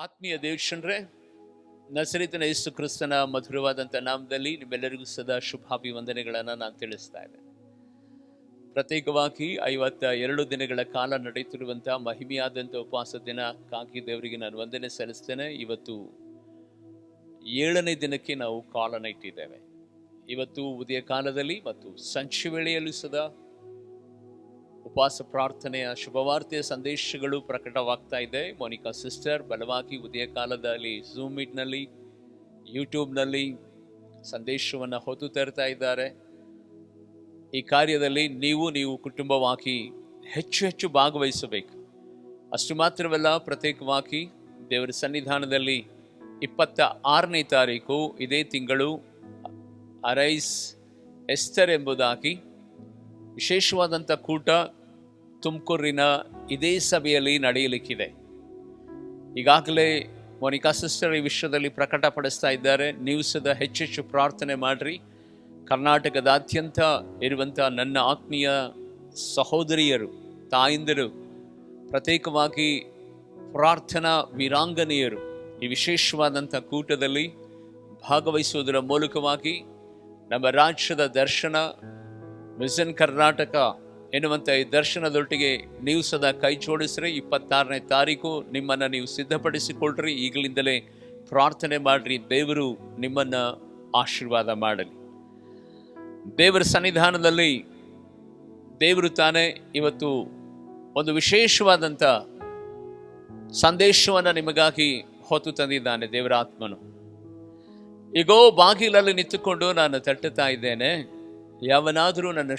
ಆತ್ಮೀಯ ದೇವಶನ್ರೆ, ನಸರಿತನ ಯೇಸು ಕ್ರಿಸ್ತನ ಮಧುರವಾದಂಥ ನಾಮದಲ್ಲಿ ನಿಮ್ಮೆಲ್ಲರಿಗೂ ಸದಾ ಶುಭಾಭಿವಂದನೆಗಳನ್ನು ನಾನು ತಿಳಿಸ್ತಾ ಇದ್ದೇನೆ. ಪ್ರತ್ಯೇಕವಾಗಿ 52 ದಿನಗಳ ಕಾಲ ನಡೆಯುತ್ತಿರುವಂಥ ಮಹಿಮೆಯಾದಂಥ ಉಪವಾಸ ದಿನಕ್ಕಾಗಿ ದೇವರಿಗೆ ನಾನು ವಂದನೆ ಸಲ್ಲಿಸ್ತೇನೆ. ಇವತ್ತು 7ನೇ ದಿನಕ್ಕೆ ನಾವು ಕಾಲನ್ನು ಇಟ್ಟಿದ್ದೇವೆ. ಇವತ್ತು ಉದಯ ಕಾಲದಲ್ಲಿ ಮತ್ತು ಸಂಚೆ ವೇಳೆಯಲ್ಲೂ ಸದಾ ಉಪವಾಸ ಪ್ರಾರ್ಥನೆಯ ಶುಭವಾರ್ತೆಯ ಸಂದೇಶಗಳು ಪ್ರಕಟವಾಗ್ತಾ ಇದೆ. ಮೋನಿಕಾ ಸಿಸ್ಟರ್ ಬಲವಾಗಿ ಉದಯ ಕಾಲದಲ್ಲಿ ಝೂಮ್ ಮೀಟ್ನಲ್ಲಿ, ಯೂಟ್ಯೂಬ್ನಲ್ಲಿ ಸಂದೇಶವನ್ನು ಹೊತ್ತು ತರ್ತಾ ಇದ್ದಾರೆ. ಈ ಕಾರ್ಯದಲ್ಲಿ ನೀವು ಕುಟುಂಬವಾಗಿ ಹೆಚ್ಚು ಭಾಗವಹಿಸಬೇಕು. ಅಷ್ಟು ಮಾತ್ರವಲ್ಲ, ಪ್ರತ್ಯೇಕವಾಗಿ ದೇವರ ಸನ್ನಿಧಾನದಲ್ಲಿ 26ನೇ ತಾರೀಕು ಇದೇ ತಿಂಗಳು ಅರೈಸ್ ಎಸ್ತರ್ ಎಂಬುದಾಗಿ ವಿಶೇಷವಾದಂಥ ಕೂಟ ತುಮಕೂರಿನ ಇದೇ ಸಭೆಯಲ್ಲಿ ನಡೆಯಲಿಕ್ಕಿದೆ. ಈಗಾಗಲೇ ಮೋನಿಕಾ ಸಿಸ್ಟರ್ ಈ ವಿಷಯದಲ್ಲಿ ಪ್ರಕಟಪಡಿಸ್ತಾ ಇದ್ದಾರೆ. ನೀವು ಸದಾ ಹೆಚ್ಚು ಪ್ರಾರ್ಥನೆ ಮಾಡಿರಿ. ಕರ್ನಾಟಕದಾದ್ಯಂತ ಇರುವಂಥ ನನ್ನ ಆತ್ಮೀಯ ಸಹೋದರಿಯರು, ತಾಯಂದಿರು, ಪ್ರತ್ಯೇಕವಾಗಿ ಪ್ರಾರ್ಥನಾ ವೀರಾಂಗನೆಯರು ಈ ವಿಶೇಷವಾದಂಥ ಕೂಟದಲ್ಲಿ ಭಾಗವಹಿಸುವುದರ ಮೂಲಕವಾಗಿ ನಮ್ಮ ರಾಜ್ಯದ ದರ್ಶನ, ವಿಷನ್ ಕರ್ನಾಟಕ ಎನ್ನುವಂಥ ಈ ದರ್ಶನದೊಟ್ಟಿಗೆ ನೀವು ಸದಾ ಕೈ ಜೋಡಿಸ್ರಿ. 26ನೇ ತಾರೀಕು ನಿಮ್ಮನ್ನು ನೀವು ಸಿದ್ಧಪಡಿಸಿಕೊಳ್ಳ್ರಿ. ಈಗಲಿಂದಲೇ ಪ್ರಾರ್ಥನೆ ಮಾಡಿರಿ. ದೇವರು ನಿಮ್ಮನ್ನು ಆಶೀರ್ವಾದ ಮಾಡಲಿ. ದೇವರ ಸನ್ನಿಧಾನದಲ್ಲಿ ದೇವರು ತಾನೇ ಇವತ್ತು ಒಂದು ವಿಶೇಷವಾದಂಥ ಸಂದೇಶವನ್ನು ನಿಮಗಾಗಿ ಹೊತ್ತು ತಂದಿದ್ದಾನೆ. ದೇವರ ಆತ್ಮನು ಈಗೋ ಬಾಗಿಲಲ್ಲಿ ನಿಂತುಕೊಂಡು ನಾನು ತಟ್ಟುತ್ತಾ ಇದ್ದೇನೆ. ಯಾವನಾದರೂ ನನ್ನ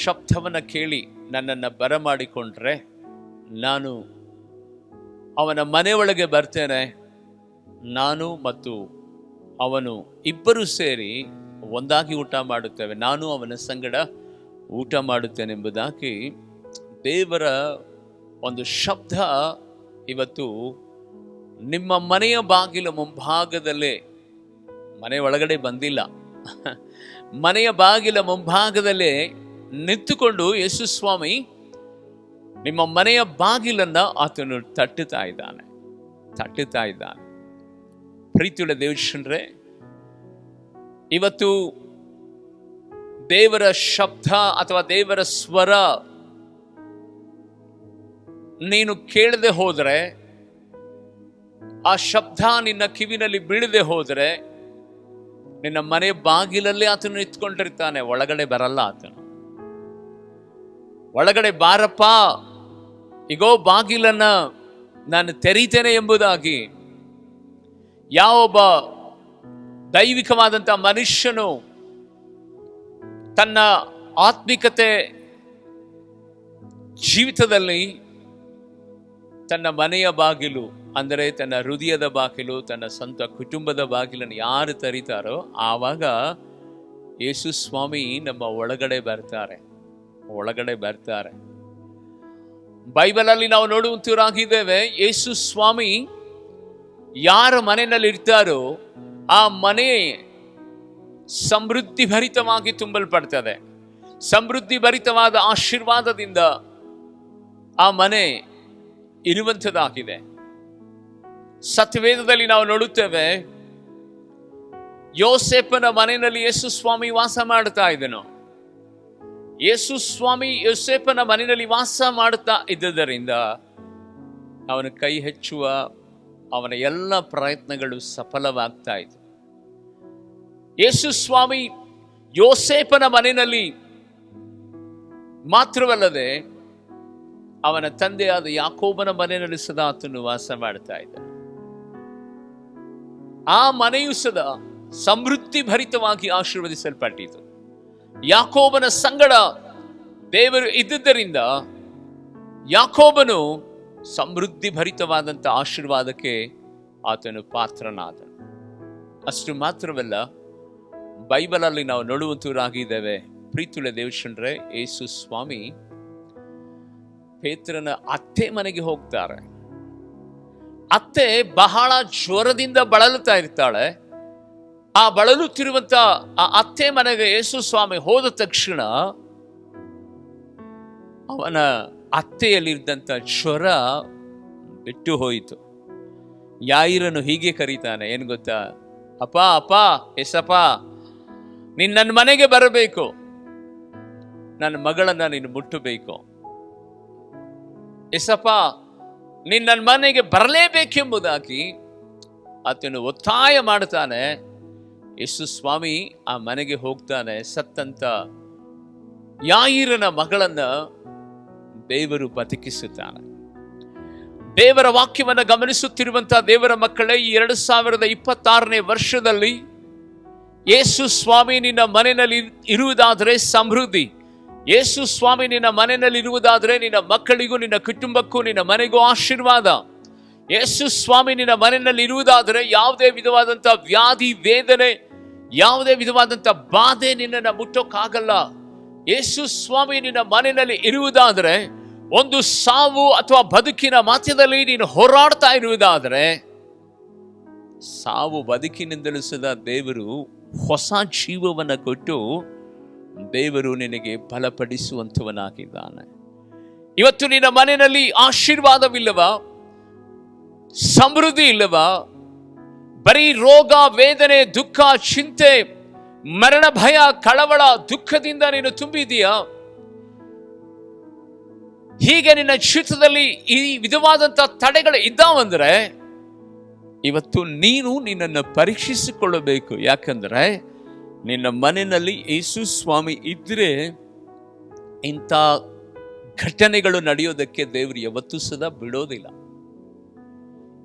ಶಬ್ದವನ್ನು ಕೇಳಿ ನನ್ನನ್ನು ಬರಮಾಡಿಕೊಂಡ್ರೆ ನಾನು ಅವನ ಮನೆಯೊಳಗೆ ಬರ್ತೇನೆ. ನಾನು ಮತ್ತು ಅವನು ಇಬ್ಬರು ಸೇರಿ ಒಂದಾಗಿ ಊಟ ಮಾಡುತ್ತೇವೆ. ನಾನು ಅವನ ಸಂಗಡ ಊಟ ಮಾಡುತ್ತೇನೆ ಎಂಬುದಾಗಿ ದೇವರ ಒಂದು ಶಬ್ದ ಇವತ್ತು ನಿಮ್ಮ ಮನೆಯ ಬಾಗಿಲ ಮುಂಭಾಗದಲ್ಲೇ, ಮನೆ ಒಳಗಡೆ ಬಂದಿಲ್ಲ, ಮನೆಯ ಬಾಗಿಲ ಮುಂಭಾಗದಲ್ಲೇ ನಿಂತುಕೊಂಡು ಯೇಸು ಸ್ವಾಮಿ ನಿಮ್ಮ ಮನೆಯ ಬಾಗಿಲನ್ನ ಆತನು ತಟ್ಟುತ್ತಾ ಇದ್ದಾನೆ. ಪ್ರೀತಿಯುಳ್ಳ ದೇವಶನ್ರೆ, ಇವತ್ತು ದೇವರ ಶಬ್ದ ಅಥವಾ ದೇವರ ಸ್ವರ ನೀನು ಕೇಳದೆ ಹೋದರೆ, ಆ ಶಬ್ದ ನಿನ್ನ ಕಿವಿನಲ್ಲಿ ಬೀಳದೆ ಹೋದರೆ, ನಿನ್ನ ಮನೆ ಬಾಗಿಲಲ್ಲೇ ಆತನು ನಿಂತ್ಕೊಂಡಿರ್ತಾನೆ, ಒಳಗಡೆ ಬರಲ್ಲ ಆತನು. ಒಳಗಡೆ ಬಾರಪ್ಪ, ಈಗೋ ಬಾಗಿಲನ್ನ ನಾನು ತೆರೀತೇನೆ ಎಂಬುದಾಗಿ ಯಾವೊಬ್ಬ ದೈವಿಕವಾದಂಥ ಮನುಷ್ಯನು ತನ್ನ ಆತ್ಮಿಕತೆ ಜೀವಿತದಲ್ಲಿ ತನ್ನ ಮನೆಯ ಬಾಗಿಲು ಅಂದರೆ ತನ್ನ ಹೃದಯದ ಬಾಗಿಲು, ತನ್ನ ಸ್ವಂತ ಕುಟುಂಬದ ಬಾಗಿಲನ್ನು ಯಾರು ತೆರೀತಾರೋ ಆವಾಗ ಯೇಸು ಸ್ವಾಮಿ ನಮ್ಮ ಒಳಗಡೆ ಬರ್ತಾರೆ. ಬೈಬಲಲ್ಲಿ ನಾವು ನೋಡುವಂತವರಾಗಿದ್ದೇವೆ. ಯೇಸು ಸ್ವಾಮಿ ಯಾರ ಮನೆಯಲ್ಲಿ ಇರ್ತಾರೋ ಆ ಮನೆ ಸಮೃದ್ಧಿ ಭರಿತವಾಗಿ ತುಂಬಲ್ಪಡ್ತದೆ. ಸಮೃದ್ಧಿ ಭರಿತವಾದ ಆಶೀರ್ವಾದದಿಂದ ಆ ಮನೆ ಇರುವಂಥದ್ದಾಗಿದೆ. ಸತ್ಯವೇದದಲ್ಲಿ ನಾವು ನೋಡುತ್ತೇವೆ, ಯೋಸೇಫನ ಮನೆಯಲ್ಲಿ ಯೇಸು ಸ್ವಾಮಿ ವಾಸ ಮಾಡ್ತಾ ಇದ್ದನು. ಯೇಸು ಸ್ವಾಮಿ ಯೋಸೇಫನ ಮನೆಯಲ್ಲಿ ವಾಸ ಮಾಡುತ್ತಾ ಇದ್ದುದರಿಂದ ಅವನ ಕೈ ಹೆಚ್ಚುವ ಅವನ ಎಲ್ಲ ಪ್ರಯತ್ನಗಳು ಸಫಲವಾಗ್ತಾ ಇತ್ತು. ಯೇಸು ಸ್ವಾಮಿ ಯೋಸೇಫನ ಮನೆಯಲ್ಲಿ ಮಾತ್ರವಲ್ಲದೆ ಅವನ ತಂದೆಯಾದ ಯಾಕೋಬನ ಮನೆಯಲ್ಲಿ ಸದಾ ಆತನು ವಾಸ ಮಾಡ್ತಾ ಇದ್ದ. ಆ ಮನೆಯು ಸದಾ ಸಮೃದ್ಧಿ ಭರಿತವಾಗಿ ಆಶೀರ್ವದಿಸಲ್ಪಟ್ಟಿತು. ಯಾಕೋಬನ ಸಂಗಡ ದೇವರು ಇದ್ದುದರಿಂದ ಯಾಕೋಬನು ಸಮೃದ್ಧಿ ಭರಿತವಾದಂಥ ಆಶೀರ್ವಾದಕ್ಕೆ ಆತನು ಪಾತ್ರನಾದನು. ಅಷ್ಟು ಮಾತ್ರವಲ್ಲ, ಬೈಬಲಲ್ಲಿ ನಾವು ನೋಡುವಂತವರಾಗಿದ್ದೇವೆ. ಪ್ರೀತಿಯುಳ್ಳ ದೇವಶನ್ರೆ, ಯೇಸು ಸ್ವಾಮಿ ಪೇತ್ರನ ಅತ್ತೆ ಮನೆಗೆ ಹೋಗ್ತಾರೆ. ಅತ್ತೆ ಬಹಳ ಜ್ವರದಿಂದ ಬಳಲುತ್ತಾ ಇರ್ತಾಳೆ. ಆ ಬಳಲುತ್ತಿರುವಂತ ಆ ಅತ್ತೆ ಮನೆಗೆ ಯೇಸು ಸ್ವಾಮಿ ಹೋದ ತಕ್ಷಣ ಅವನ ಅತ್ತೆಯಲ್ಲಿದ್ದಂಥ ಜ್ವರ ಬಿಟ್ಟು ಹೋಯಿತು. ಯಾಯಿರನು ಹೀಗೆ ಕರೀತಾನೆ, ಏನು ಗೊತ್ತಾ? ಅಪ್ಪ ಅಪ್ಪ, ಎಸಪ್ಪ, ನೀನ್ ನನ್ನ ಮನೆಗೆ ಬರಬೇಕು, ನನ್ನ ಮಗಳನ್ನ ನೀನು ಮುಟ್ಟಬೇಕು. ಎಸಪ್ಪ, ನೀನ್ ನನ್ನ ಮನೆಗೆ ಬರಲೇಬೇಕೆಂಬುದಾಗಿ ಆತನು ಒತ್ತಾಯ ಮಾಡ್ತಾನೆ. ಯೇಸು ಸ್ವಾಮಿ ಆ ಮನೆಗೆ ಹೋಗ್ತಾನೆ. ಸತ್ತಂತ ಯಾಯಿರನ ಮಗಳನ್ನ ದೇವರು ಬದುಕಿಸುತ್ತಾನೆ. ದೇವರ ವಾಕ್ಯವನ್ನು ಗಮನಿಸುತ್ತಿರುವಂತಹ ದೇವರ ಮಕ್ಕಳೇ, ಈ 2026ನೇ ವರ್ಷದಲ್ಲಿ ಯೇಸು ಸ್ವಾಮಿ ನಿನ್ನ ಮನೆಯಲ್ಲಿ ಇರುವುದಾದರೆ ಸಮೃದ್ಧಿ, ಯೇಸು ಸ್ವಾಮಿ ನಿನ್ನ ಮನೆಯಲ್ಲಿ ಇರುವುದಾದರೆ ನಿನ್ನ ಮಕ್ಕಳಿಗೂ ನಿನ್ನ ಕುಟುಂಬಕ್ಕೂ ನಿನ್ನ ಮನೆಗೂ ಆಶೀರ್ವಾದ. ಯೇಸು ಸ್ವಾಮಿ ನಿನ್ನ ಮನೆಯಲ್ಲಿ ಇರುವುದಾದರೆ ಯಾವುದೇ ವಿಧವಾದಂಥ ವ್ಯಾಧಿ ವೇದನೆ, ಯಾವುದೇ ವಿಧವಾದಂಥ ಬಾಧೆ ನಿನ್ನನ್ನು ಮುಟ್ಟೋಕ್ಕಾಗಲ್ಲ. ಯೇಸು ಸ್ವಾಮಿ ನಿನ್ನ ಮನೆಯಲ್ಲಿ ಇರುವುದಾದರೆ, ಒಂದು ಸಾವು ಅಥವಾ ಬದುಕಿನ ಮಧ್ಯದಲ್ಲಿ ನೀನು ಹೋರಾಡ್ತಾ ಇರುವುದಾದರೆ, ಸಾವು ಬದುಕಿನಿಂದಲೂ ಸದಾ ದೇವರು ಹೊಸ ಜೀವವನ್ನು ಕೊಟ್ಟು ದೇವರು ನಿನಗೆ ಬಲಪಡಿಸುವಂಥವನಾಗಿದ್ದಾನೆ. ಇವತ್ತು ನಿನ್ನ ಮನೆಯಲ್ಲಿ ಆಶೀರ್ವಾದವಿಲ್ಲವಾ? ಸಮೃದ್ಧಿ ಇಲ್ಲವಾ? ಬರೀ ರೋಗ ವೇದನೆ ದುಃಖ ಚಿಂತೆ ಮರಣ ಭಯ ಕಳವಳ ದುಃಖದಿಂದ ನೀನು ತುಂಬಿದೀಯಾ? ಹೀಗೆ ನಿನ್ನ ಜೀವಿತದಲ್ಲಿ ಈ ವಿಧವಾದಂಥ ತಡೆಗಳು ಇದ್ದಾವಂದ್ರೆ ಇವತ್ತು ನೀನು ನಿನ್ನನ್ನು ಪರೀಕ್ಷಿಸಿಕೊಳ್ಳಬೇಕು. ಯಾಕಂದ್ರೆ ನಿನ್ನ ಮನೆಯಲ್ಲಿ ಯೇಸು ಸ್ವಾಮಿ ಇದ್ರೆ ಇಂಥ ಘಟನೆಗಳು ನಡೆಯೋದಕ್ಕೆ ದೇವರು ಯಾವತ್ತೂ ಸದಾ ಬಿಡೋದಿಲ್ಲ.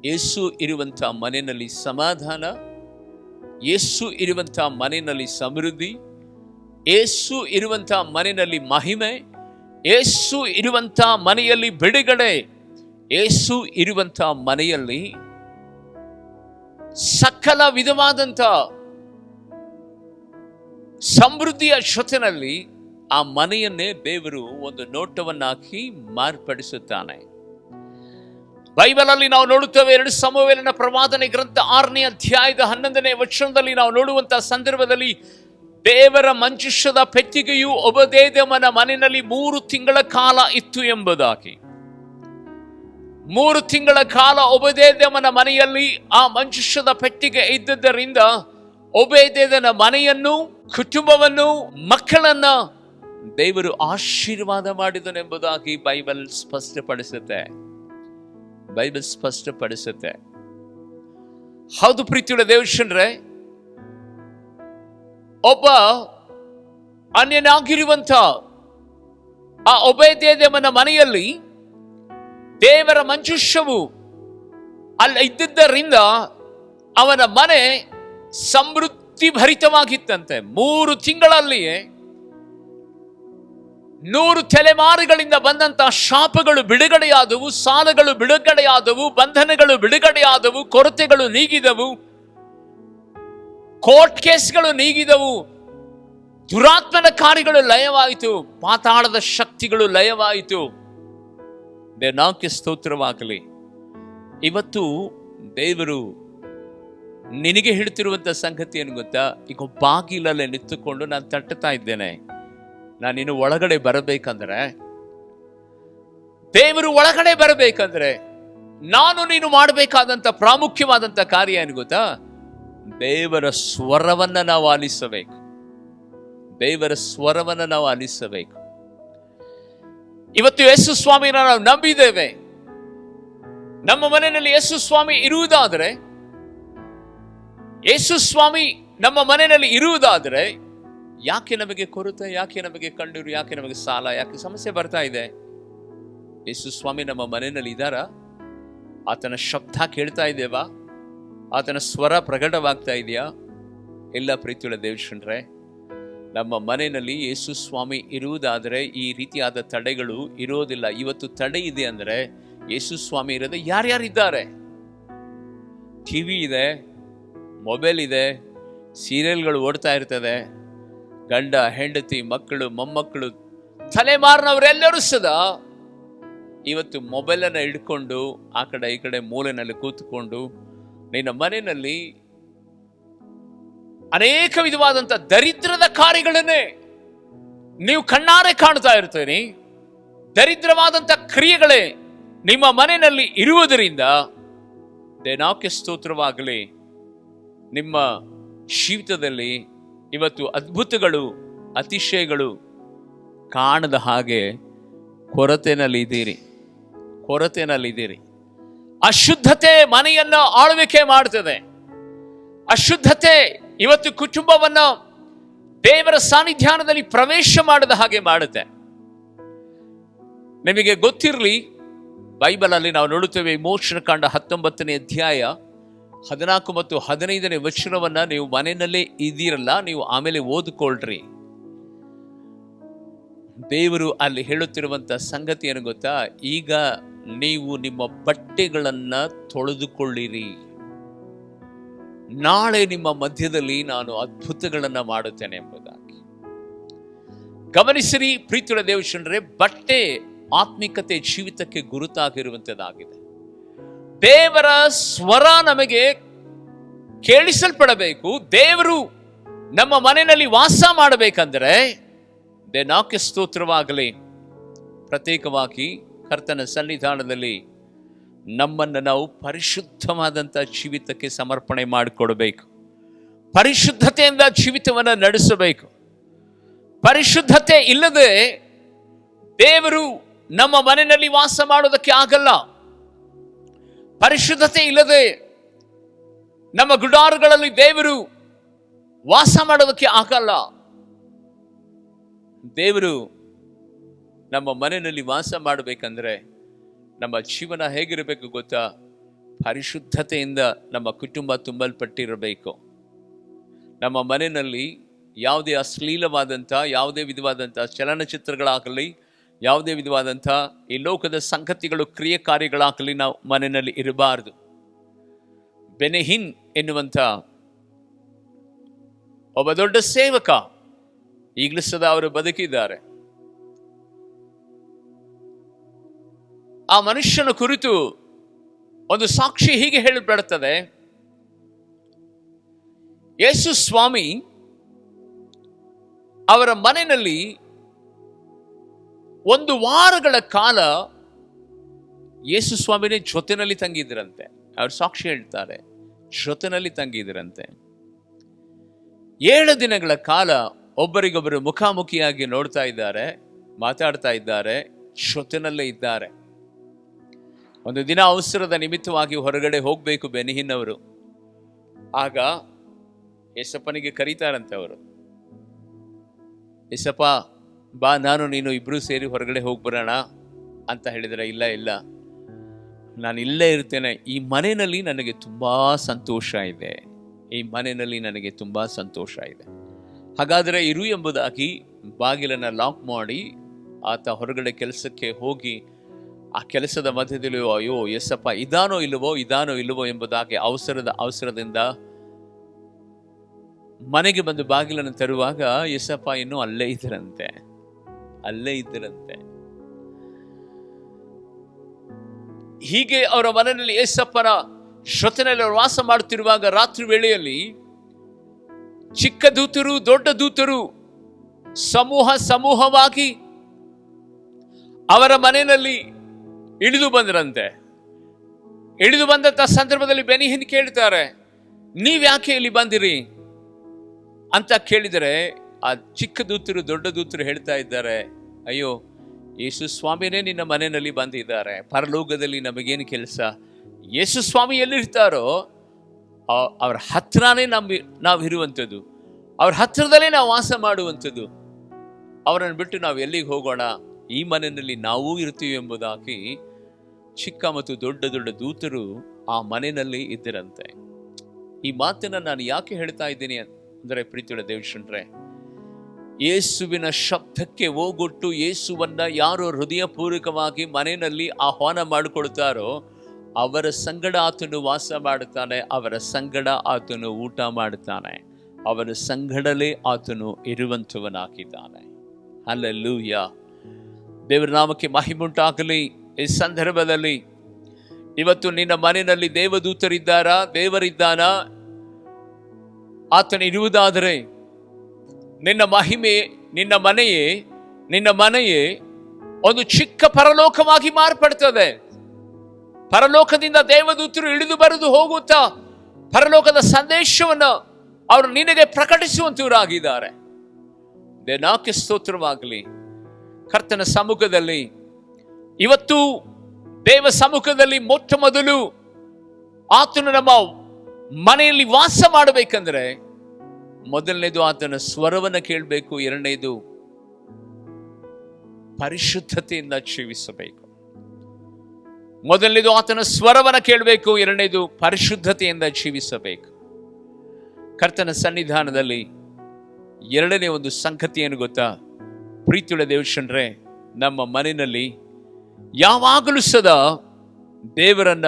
ಯೇಸು ಇರುವಂಥ ಮನೆಯಲ್ಲಿ ಸಮಾಧಾನ, ಯೇಸು ಇರುವಂಥ ಮನೆಯಲ್ಲಿ ಸಮೃದ್ಧಿ, ಯೇಸು ಇರುವಂಥ ಮನೆಯಲ್ಲಿ ಮಹಿಮೆ, ಯೇಸು ಇರುವಂಥ ಮನೆಯಲ್ಲಿ ಬಿಡುಗಡೆ, ಯೇಸು ಇರುವಂಥ ಮನೆಯಲ್ಲಿ ಸಕಲ ವಿಧವಾದಂಥ ಸಮೃದ್ಧಿಯ ಜೊತೆಯಲ್ಲಿ ಆ ಮನೆಯನ್ನೇ ದೇವರು ಒಂದು ನೋಟವನ್ನಾಕಿ ಮಾರ್ಪಡಿಸುತ್ತಾನೆ. ಬೈಬಲ್ ಅಲ್ಲಿ ನಾವು ನೋಡುತ್ತೇವೆ, 2 ಸಮುವೇಲನ ಪ್ರವಾದನೆ ಗ್ರಂಥ 6ನೇ ಅಧ್ಯಾಯದ 11ನೇ ವಚನದಲ್ಲಿ ನಾವು ನೋಡುವಂತಹ ಸಂದರ್ಭದಲ್ಲಿ ದೇವರ ಮಂಜೂಷದ ಪೆಟ್ಟಿಗೆಯು ಒಬದೇದೆಮನ ಮನೆಯಲ್ಲಿ 3 ತಿಂಗಳ ಕಾಲ ಇತ್ತು ಎಂಬುದಾಗಿ. 3 ತಿಂಗಳ ಕಾಲ ಒಬದೇದೆಮನ ಮನೆಯಲ್ಲಿ ಆ ಮಂಜೂಷದ ಪೆಟ್ಟಿಗೆ ಇದ್ದದ್ದರಿಂದ ಒಬೇದೆದನ ಮನೆಯನ್ನು, ಕುಟುಂಬವನ್ನು, ಮಕ್ಕಳನ್ನ ದೇವರು ಆಶೀರ್ವಾದ ಮಾಡಿದನೆಂಬುದಾಗಿ ಬೈಬಲ್ ಸ್ಪಷ್ಟಪಡಿಸುತ್ತೆ. ಹೌದು ಪ್ರೀತಿಯುಳ್ಳ ದೇವಜನರೇ, ಒಬ್ಬ ಅನ್ಯನಾಗಿರುವಂಥ ಆ ಒಬೇದೆದೆಮನ ಮನೆಯಲ್ಲಿ ದೇವರ ಮಂಜೂಷವು ಅಲ್ಲಿ ಇದ್ದಿದ್ದರಿಂದ ಅವನ ಮನೆ ಸಮೃದ್ಧಿ ಭರಿತವಾಗಿತ್ತಂತೆ. 3 ತಿಂಗಳಲ್ಲಿಯೇ 100 ತಲೆಮಾರುಗಳಿಂದ ಬಂದಂತಹ ಶಾಪಗಳು ಬಿಡುಗಡೆಯಾದವು, ಸಾಲಗಳು ಬಿಡುಗಡೆಯಾದವು, ಬಂಧನಗಳು ಬಿಡುಗಡೆಯಾದವು, ಕೊರತೆಗಳು ನೀಗಿದವು, ಕೋರ್ಟ್ ಕೇಸ್ಗಳು ನೀಗಿದವು, ದುರಾತ್ಮನ ಕಾರ್ಯಗಳು ಲಯವಾಯಿತು, ಪಾತಾಳದ ಶಕ್ತಿಗಳು ಲಯವಾಯಿತು. ದೇವನಾಮಕ್ಕೆ ಸ್ತೋತ್ರವಾಗಲಿ. ಇವತ್ತು ದೇವರು ನಿನಗೆ ಹೇಳ್ತಿರುವಂಥ ಸಂಗತಿ ಏನು ಗೊತ್ತಾ? ಈಗ ಬಾಗಿಲಲ್ಲೇ ನಿಂತುಕೊಂಡು ನಾನು ತಟ್ಟುತ್ತಾ ಇದ್ದೇನೆ. ನಾನಿನ್ನು ಒಳಗಡೆ ಬರಬೇಕಂದ್ರೆ, ದೇವರು ಒಳಗಡೆ ಬರಬೇಕಂದ್ರೆ ನಾನು ನೀನು ಮಾಡಬೇಕಾದಂಥ ಪ್ರಾಮುಖ್ಯವಾದಂಥ ಕಾರ್ಯ ಏನು ಗೊತ್ತಾ? ದೇವರ ಸ್ವರವನ್ನ ನಾವು ಆಲಿಸಬೇಕು. ದೇವರ ಸ್ವರವನ್ನ ನಾವು ಆಲಿಸಬೇಕು. ಇವತ್ತು ಯೇಸು ಸ್ವಾಮಿನ ನಾವು ನಂಬಿದ್ದೇವೆ. ನಮ್ಮ ಮನೆಯಲ್ಲಿ ಯೇಸು ಸ್ವಾಮಿ ಇರುವುದಾದರೆ, ಯೇಸು ಸ್ವಾಮಿ ನಮ್ಮ ಮನೆಯಲ್ಲಿ ಇರುವುದಾದರೆ ಯಾಕೆ ನಮಗೆ ಕೊರತೆ, ಯಾಕೆ ನಮಗೆ ಕಣ್ಣೀರು, ಯಾಕೆ ನಮಗೆ ಸಾಲ, ಯಾಕೆ ಸಮಸ್ಯೆ ಬರ್ತಾ ಇದೆ? ಯೇಸು ಸ್ವಾಮಿ ನಮ್ಮ ಮನೆಯಲ್ಲಿ ಇದ್ದಾರಾ? ಆತನ ಶಬ್ದ ಕೇಳ್ತಾ ಇದ್ದೇವಾ? ಆತನ ಸ್ವರ ಪ್ರಕಟವಾಗ್ತಾ ಇದೆಯಾ? ಎಲ್ಲ ಪ್ರೀತಿಯುಳ್ಳ ದೇವಜನರೇ, ನಮ್ಮ ಮನೆಯಲ್ಲಿ ಯೇಸು ಸ್ವಾಮಿ ಇರುವುದಾದರೆ ಈ ರೀತಿಯಾದ ತಡೆಗಳು ಇರೋದಿಲ್ಲ. ಇವತ್ತು ತಡೆ ಇದೆ ಅಂದರೆ ಯೇಸು ಸ್ವಾಮಿ ಇರೋದು ಯಾರ್ಯಾರಿದ್ದಾರೆ? ಟಿವಿ ಇದೆ, ಮೊಬೈಲ್ ಇದೆ, ಸೀರಿಯಲ್ಗಳು ಓಡ್ತಾ ಇರ್ತದೆ, ಗಂಡ ಹೆಂಡತಿ ಮಕ್ಕಳು ಮೊಮ್ಮಕ್ಕಳು ತಲೆಮಾರಿನವರೆಲ್ಲರೂ ಸದಾ ಇವತ್ತು ಮೊಬೈಲನ್ನು ಹಿಡ್ಕೊಂಡು ಆ ಕಡೆ ಈ ಕಡೆ ಮೂಲೆಯಲ್ಲಿ ಕೂತ್ಕೊಂಡು ನಿನ್ನ ಮನೆಯಲ್ಲಿ ಅನೇಕ ವಿಧವಾದಂಥ ದರಿದ್ರದ ಕಾರ್ಯಗಳನ್ನೇ ನೀವು ಕಣ್ಣಾರೆ ಕಾಣ್ತಾ ಇರ್ತೀರಿ. ದರಿದ್ರವಾದಂಥ ಕ್ರಿಯೆಗಳೇ ನಿಮ್ಮ ಮನೆಯಲ್ಲಿ ಇರುವುದರಿಂದ ದೇನಾಕ್ಕೆ ಸ್ತೋತ್ರವಾಗಲಿ. ನಿಮ್ಮ ಜೀವಿತದಲ್ಲಿ ಇವತ್ತು ಅದ್ಭುತಗಳು, ಅತಿಶಯಗಳು ಕಾಣದ ಹಾಗೆ ಕೊರತೆನಲ್ಲಿದ್ದೀರಿ. ಅಶುದ್ಧತೆ ಮನೆಯನ್ನು ಆಳ್ವಿಕೆ ಮಾಡ್ತದೆ. ಅಶುದ್ಧತೆ ಇವತ್ತು ಕುಟುಂಬವನ್ನು ದೇವರ ಸಾನ್ನಿಧ್ಯಾನದಲ್ಲಿ ಪ್ರವೇಶ ಮಾಡದ ಹಾಗೆ ಮಾಡುತ್ತೆ. ನಿಮಗೆ ಗೊತ್ತಿರಲಿ, ಬೈಬಲಲ್ಲಿ ನಾವು ನೋಡುತ್ತೇವೆ, ಮೋಶನ ಕಾಂಡ 19ನೇ ಅಧ್ಯಾಯ 14 ಮತ್ತು 15ನೇ ವಚನವನ್ನ ನೀವು ಮನೆಯಲ್ಲೇ ಇದ್ದೀರಲ್ಲ, ನೀವು ಆಮೇಲೆ ಓದಿಕೊಳ್ಳ್ರಿ. ದೇವರು ಅಲ್ಲಿ ಹೇಳುತ್ತಿರುವಂತ ಸಂಗತಿ ಏನು ಗೊತ್ತಾ? ಈಗ ನೀವು ನಿಮ್ಮ ಬಟ್ಟೆಗಳನ್ನ ತೊಳೆದುಕೊಳ್ಳಿರಿ, ನಾಳೆ ನಿಮ್ಮ ಮಧ್ಯದಲ್ಲಿ ನಾನು ಅದ್ಭುತಗಳನ್ನ ಮಾಡುತ್ತೇನೆ ಎಂಬುದಾಗಿ. ಗಮನಿಸಿರಿ ಪ್ರೀತಿಯ ದೇವಜನರೇ, ಬಟ್ಟೆ ಆತ್ಮಿಕತೆ ಜೀವಿತಕ್ಕೆ ಗುರುತಾಗಿರುವಂತದ್ದಾಗಿದೆ. ದೇವರ ಸ್ವರ ನಮಗೆ ಕೇಳಿಸಲ್ಪಡಬೇಕು. ದೇವರು ನಮ್ಮ ಮನೆಯಲ್ಲಿ ವಾಸ ಮಾಡಬೇಕಂದ್ರೆ ದೇನಾಕ್ಕೆ ಸ್ತೋತ್ರವಾಗಲಿ. ಪ್ರತ್ಯೇಕವಾಗಿ ಕರ್ತನ ಸನ್ನಿಧಾನದಲ್ಲಿ ನಮ್ಮನ್ನು ನಾವು ಪರಿಶುದ್ಧವಾದಂಥ ಜೀವಿತಕ್ಕೆ ಸಮರ್ಪಣೆ ಮಾಡಿಕೊಡಬೇಕು. ಪರಿಶುದ್ಧತೆಯಿಂದ ಜೀವಿತವನ್ನು ನಡೆಸಬೇಕು. ಪರಿಶುದ್ಧತೆ ಇಲ್ಲದೆ ದೇವರು ನಮ್ಮ ಮನೆಯಲ್ಲಿ ವಾಸ ಮಾಡೋದಕ್ಕೆ ಆಗಲ್ಲ. ಪರಿಶುದ್ಧತೆ ಇಲ್ಲದೆ ನಮ್ಮ ಗುಡಾರಗಳಲ್ಲಿ ದೇವರು ವಾಸ ಮಾಡೋದಕ್ಕೆ ಆಗಲ್ಲ. ದೇವರು ನಮ್ಮ ಮನೆಯಲ್ಲಿ ವಾಸ ಮಾಡಬೇಕಂದ್ರೆ ನಮ್ಮ ಜೀವನ ಹೇಗಿರಬೇಕು ಗೊತ್ತಾ? ಪರಿಶುದ್ಧತೆಯಿಂದ ನಮ್ಮ ಕುಟುಂಬ ತುಂಬಲ್ಪಟ್ಟಿರಬೇಕು. ನಮ್ಮ ಮನೆಯಲ್ಲಿ ಯಾವುದೇ ಅಶ್ಲೀಲವಾದಂಥ, ಯಾವುದೇ ವಿಧವಾದಂಥ ಚಲನಚಿತ್ರಗಳಾಗಲಿ, ಯಾವುದೇ ವಿಧವಾದಂಥ ಈ ಲೋಕದ ಸಂಗತಿಗಳು, ಕ್ರಿಯೆ ಕಾರ್ಯಗಳಾಗಲಿ ನಾವು ಮನೆಯಲ್ಲಿ ಇರಬಾರದು. ಬೆನೆಹಿನ್ ಎನ್ನುವಂಥ ಒಬ್ಬ ದೊಡ್ಡ ಸೇವಕ ಈಗಲೂ ಸದಾ ಅವರು ಬದುಕಿದ್ದಾರೆ. ಆ ಮನುಷ್ಯನ ಕುರಿತು ಒಂದು ಸಾಕ್ಷಿ ಹೀಗೆ ಹೇಳಲ್ಪಡುತ್ತದೆ. ಯೇಸು ಸ್ವಾಮಿ ಅವರ ಮನೆಯಲ್ಲಿ 1 ವಾರಗಳ ಕಾಲ ಯೇಸು ಸ್ವಾಮಿನೇ ಜೊತೆನಲ್ಲಿ ತಂಗಿದ್ರಂತೆ. ಅವರು ಸಾಕ್ಷಿ ಹೇಳ್ತಾರೆ, ಜೊತೆನಲ್ಲಿ ತಂಗಿದ್ರಂತೆ. 7 ದಿನಗಳ ಕಾಲ ಒಬ್ಬರಿಗೊಬ್ಬರು ಮುಖಾಮುಖಿಯಾಗಿ ನೋಡ್ತಾ ಇದ್ದಾರೆ, ಮಾತಾಡ್ತಾ ಇದ್ದಾರೆ, ಜೊತೆನಲ್ಲೇ ಇದ್ದಾರೆ. ಒಂದು ದಿನ ಅವಸರದ ನಿಮಿತ್ತವಾಗಿ ಹೊರಗಡೆ ಹೋಗಬೇಕು ಬೆನಿಹಿನ್ ಅವರು. ಆಗ ಯೇಸಪ್ಪನಿಗೆ ಕರೀತಾರಂತೆ ಅವರು, ಯೇಸಪ್ಪ ಬಾ, ನಾನು ನೀನು ಇಬ್ರು ಸೇರಿ ಹೊರಗಡೆ ಹೋಗ್ಬರೋಣ ಅಂತ ಹೇಳಿದರೆ, ಇಲ್ಲ ನಾನು ಇಲ್ಲೇ ಇರ್ತೇನೆ, ಈ ಮನೆಯಲ್ಲಿ ನನಗೆ ತುಂಬಾ ಸಂತೋಷ ಇದೆ, ಈ ಮನೆಯಲ್ಲಿ ನನಗೆ ತುಂಬಾ ಸಂತೋಷ ಇದೆ. ಹಾಗಾದರೆ ಇರು ಎಂಬುದಾಗಿ ಬಾಗಿಲನ್ನು ಲಾಕ್ ಮಾಡಿ ಆತ ಹೊರಗಡೆ ಕೆಲಸಕ್ಕೆ ಹೋಗಿ ಆ ಕೆಲಸದ ಮಧ್ಯದಲ್ಲಿ ಅಯ್ಯೋ ಯೇಸಪ್ಪ ಇದಾನೋ ಇಲ್ಲವೋ ಎಂಬುದಾಗಿ ಅವಸರದಿಂದ ಮನೆಗೆ ಬಂದು ಬಾಗಿಲನ್ನು ತರುವಾಗ ಯೇಸಪ್ಪ ಇನ್ನೂ ಅಲ್ಲೇ ಇದ್ದರಂತೆ. ಹೀಗೆ ಅವರ ಮನೆಯಲ್ಲಿ ಯೇಸಪ್ಪನ ಜೊತೆಯಲ್ಲಿ ಅವರು ವಾಸ ಮಾಡುತ್ತಿರುವಾಗ ರಾತ್ರಿ ವೇಳೆಯಲ್ಲಿ ಚಿಕ್ಕ ದೂತರು, ದೊಡ್ಡ ದೂತರು ಸಮೂಹವಾಗಿ ಅವರ ಮನೆಯಲ್ಲಿ ಇಳಿದು ಬಂದರಂತೆ. ಇಳಿದು ಬಂದಂತ ಸಂದರ್ಭದಲ್ಲಿ ಬೆನಿಹಿನ್ ಕೇಳ್ತಾರೆ, ನೀವ್ಯಾಕೆ ಇಲ್ಲಿ ಬಂದಿರಿ ಅಂತ ಕೇಳಿದರೆ ಆ ಚಿಕ್ಕ ದೂತರು, ದೊಡ್ಡ ದೂತರು ಹೇಳ್ತಾ ಇದ್ದಾರೆ, ಅಯ್ಯೋ ಯೇಸು ಸ್ವಾಮಿನೇ ನಿನ್ನ ಮನೆಯಲ್ಲಿ ಬಂದಿದ್ದಾರೆ, ಪರಲೋಕದಲ್ಲಿ ನಮಗೇನು ಕೆಲಸ? ಯೇಸು ಸ್ವಾಮಿ ಎಲ್ಲಿರ್ತಾರೋ ಅವ್ರ ಹತ್ರನೇ ನಾವು ಇರುವಂಥದ್ದು, ಅವ್ರ ಹತ್ರದಲ್ಲೇ ನಾವು ವಾಸ ಮಾಡುವಂಥದ್ದು. ಅವರನ್ನು ಬಿಟ್ಟು ನಾವು ಎಲ್ಲಿಗೆ ಹೋಗೋಣ? ಈ ಮನೆಯಲ್ಲಿ ನಾವೂ ಇರ್ತೀವಿ ಎಂಬುದಾಗಿ ಚಿಕ್ಕ ಮತ್ತು ದೊಡ್ಡ ದೊಡ್ಡ ದೂತರು ಆ ಮನೆಯಲ್ಲಿ ಇದ್ದರಂತೆ. ಈ ಮಾತನ್ನ ನಾನು ಯಾಕೆ ಹೇಳ್ತಾ ಇದ್ದೀನಿ ಅಂದರೆ, ಪ್ರೀತಿಯ ದೇವಜನರೇ, ಯೇಸುವಿನ ಶಬ್ದಕ್ಕೆ ಹೋಗೊಟ್ಟು ಯೇಸುವನ್ನ ಯಾರು ಹೃದಯಪೂರ್ವಕವಾಗಿ ಮನೆಯಲ್ಲಿ ಆಹ್ವಾನ ಮಾಡಿಕೊಳ್ತಾರೋ ಅವರ ಸಂಗಡ ಆತನು ವಾಸ ಮಾಡುತ್ತಾನೆ, ಅವರ ಸಂಗಡ ಆತನು ಊಟ ಮಾಡುತ್ತಾನೆ, ಅವರ ಸಂಗಡಲೇ ಆತನು ಇರುವಂಥವನಾಗಿದ್ದಾನೆ. ಹಲ್ಲೆಲೂಯಾ, ದೇವರ ನಾಮಕ್ಕೆ ಮಹಿಮುಂಟಾಗಲಿ. ಈ ಸಂದರ್ಭದಲ್ಲಿ ಇವತ್ತು ನಿನ್ನ ಮನೆಯಲ್ಲಿ ದೇವರಿದ್ದಾನ ಆತನು ಇರುವುದಾದರೆ ನಿನ್ನ ಮಹಿಮೆ, ನಿನ್ನ ಮನೆಯೇ ಒಂದು ಚಿಕ್ಕ ಪರಲೋಕವಾಗಿ ಮಾರ್ಪಡ್ತದೆ. ಪರಲೋಕದಿಂದ ದೇವದೂತರು ಇಳಿದು ಬರೆದು ಹೋಗುತ್ತಾ ಪರಲೋಕದ ಸಂದೇಶವನ್ನು ಅವರು ನಿನಗೆ ಪ್ರಕಟಿಸುವಂತವರಾಗಿದ್ದಾರೆ. ದೇವನಾಕ್ಕೆ ಸ್ತೋತ್ರವಾಗಲಿ. ಕರ್ತನ ಸಮ್ಮುಖದಲ್ಲಿ ಇವತ್ತು ದೇವ ಸಮ್ಮುಖದಲ್ಲಿ ಮೊಟ್ಟ ಮೊದಲು ಆತನು ನಮ್ಮ ಮನೆಯಲ್ಲಿ ವಾಸ ಮಾಡಬೇಕಂದ್ರೆ ಮೊದಲನೇದು ಆತನ ಸ್ವರವನ್ನು ಕೇಳಬೇಕು, ಎರಡನೇದು ಪರಿಶುದ್ಧತೆಯಿಂದ ಜೀವಿಸಬೇಕು. ಮೊದಲನೇದು ಆತನ ಸ್ವರವನ್ನು ಕೇಳಬೇಕು, ಎರಡನೇದು ಪರಿಶುದ್ಧತೆಯಿಂದ ಜೀವಿಸಬೇಕು. ಕರ್ತನ ಸನ್ನಿಧಾನದಲ್ಲಿ ಎರಡನೇ ಒಂದು ಸಂಗತಿ ಏನು ಗೊತ್ತಾ? ಪ್ರೀತಿಯುಳ್ಳ ದೇವಶನ್ರೆ, ನಮ್ಮ ಮನೆಯಲ್ಲಿ ಯಾವಾಗಲೂ ಸದಾ ದೇವರನ್ನ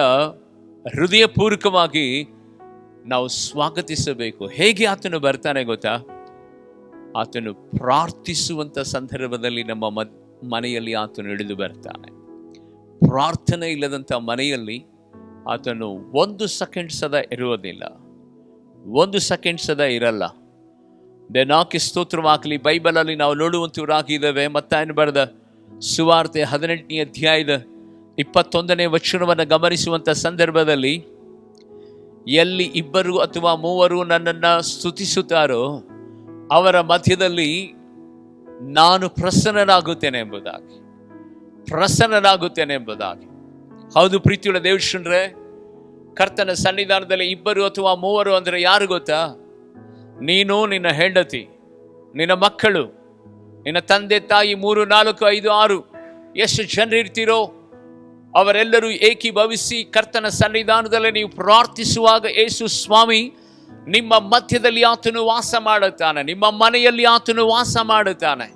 ಹೃದಯಪೂರ್ವಕವಾಗಿ ನಾವು ಸ್ವಾಗತಿಸಬೇಕು. ಹೇಗೆ ಆತನು ಬರ್ತಾನೆ ಗೊತ್ತಾ? ಆತನು ಪ್ರಾರ್ಥಿಸುವಂತ ಸಂದರ್ಭದಲ್ಲಿ ನಮ್ಮ ಮನೆಯಲ್ಲಿ ಆತನು ಇಳಿದು ಬರ್ತಾನೆ. ಪ್ರಾರ್ಥನೆ ಇಲ್ಲದಂಥ ಮನೆಯಲ್ಲಿ ಆತನು 1 ಸೆಕೆಂಡ್ ಸದಾ ಇರುವುದಿಲ್ಲ, 1 ಸೆಕೆಂಡ್ ಸದಾ ಇರಲ್ಲ. ದೇವನಾಕ್ಕೆ ಸ್ತೋತ್ರವಾಗಲಿ. ಬೈಬಲಲ್ಲಿ ನಾವು ನೋಡುವಂತವರಾಗಿದ್ದೇವೆ. ಮತ್ತಾಯನು ಬರೆದ ಸುವಾರ್ತೆ 18ನೇ ಅಧ್ಯಾಯದ 21ನೇ ವಚನವನ್ನು ಗಮನಿಸುವಂಥ ಸಂದರ್ಭದಲ್ಲಿ, ಎಲ್ಲಿ 2 ಅಥವಾ 3 ನನ್ನನ್ನು ಸ್ತುತಿಸುತ್ತಾರೋ ಅವರ ಮಧ್ಯದಲ್ಲಿ ನಾನು ಪ್ರಸನ್ನನಾಗುತ್ತೇನೆ ಎಂಬುದಾಗಿ. ಹೌದು ಪ್ರೀತಿಯುಳ್ಳ ದೇವಶನ್ರೆ, ಕರ್ತನ ಸನ್ನಿಧಾನದಲ್ಲಿ 2 ಅಥವಾ 3 ಅಂದರೆ ಯಾರು ಗೊತ್ತಾ? ನೀನು, ನಿನ್ನ ಹೆಂಡತಿ, ನಿನ್ನ ಮಕ್ಕಳು, ನಿನ್ನ ತಂದೆ ತಾಯಿ, 3, 4, 5, 6 ಎಷ್ಟು ಜನರಿರ್ತೀರೋ ಅವರೆಲ್ಲರೂ ಏಕೀಭವಿಸಿ ಕರ್ತನ ಸನ್ನಿಧಾನದಲ್ಲಿ ನೀವು ಪ್ರಾರ್ಥಿಸುವಾಗ ಯೇಸು ಸ್ವಾಮಿ ನಿಮ್ಮ ಮಧ್ಯದಲ್ಲಿ ಆತನು ವಾಸ ಮಾಡುತ್ತಾನೆ, ನಿಮ್ಮ ಮನೆಯಲ್ಲಿ ಆತನು ವಾಸ ಮಾಡುತ್ತಾನೆ.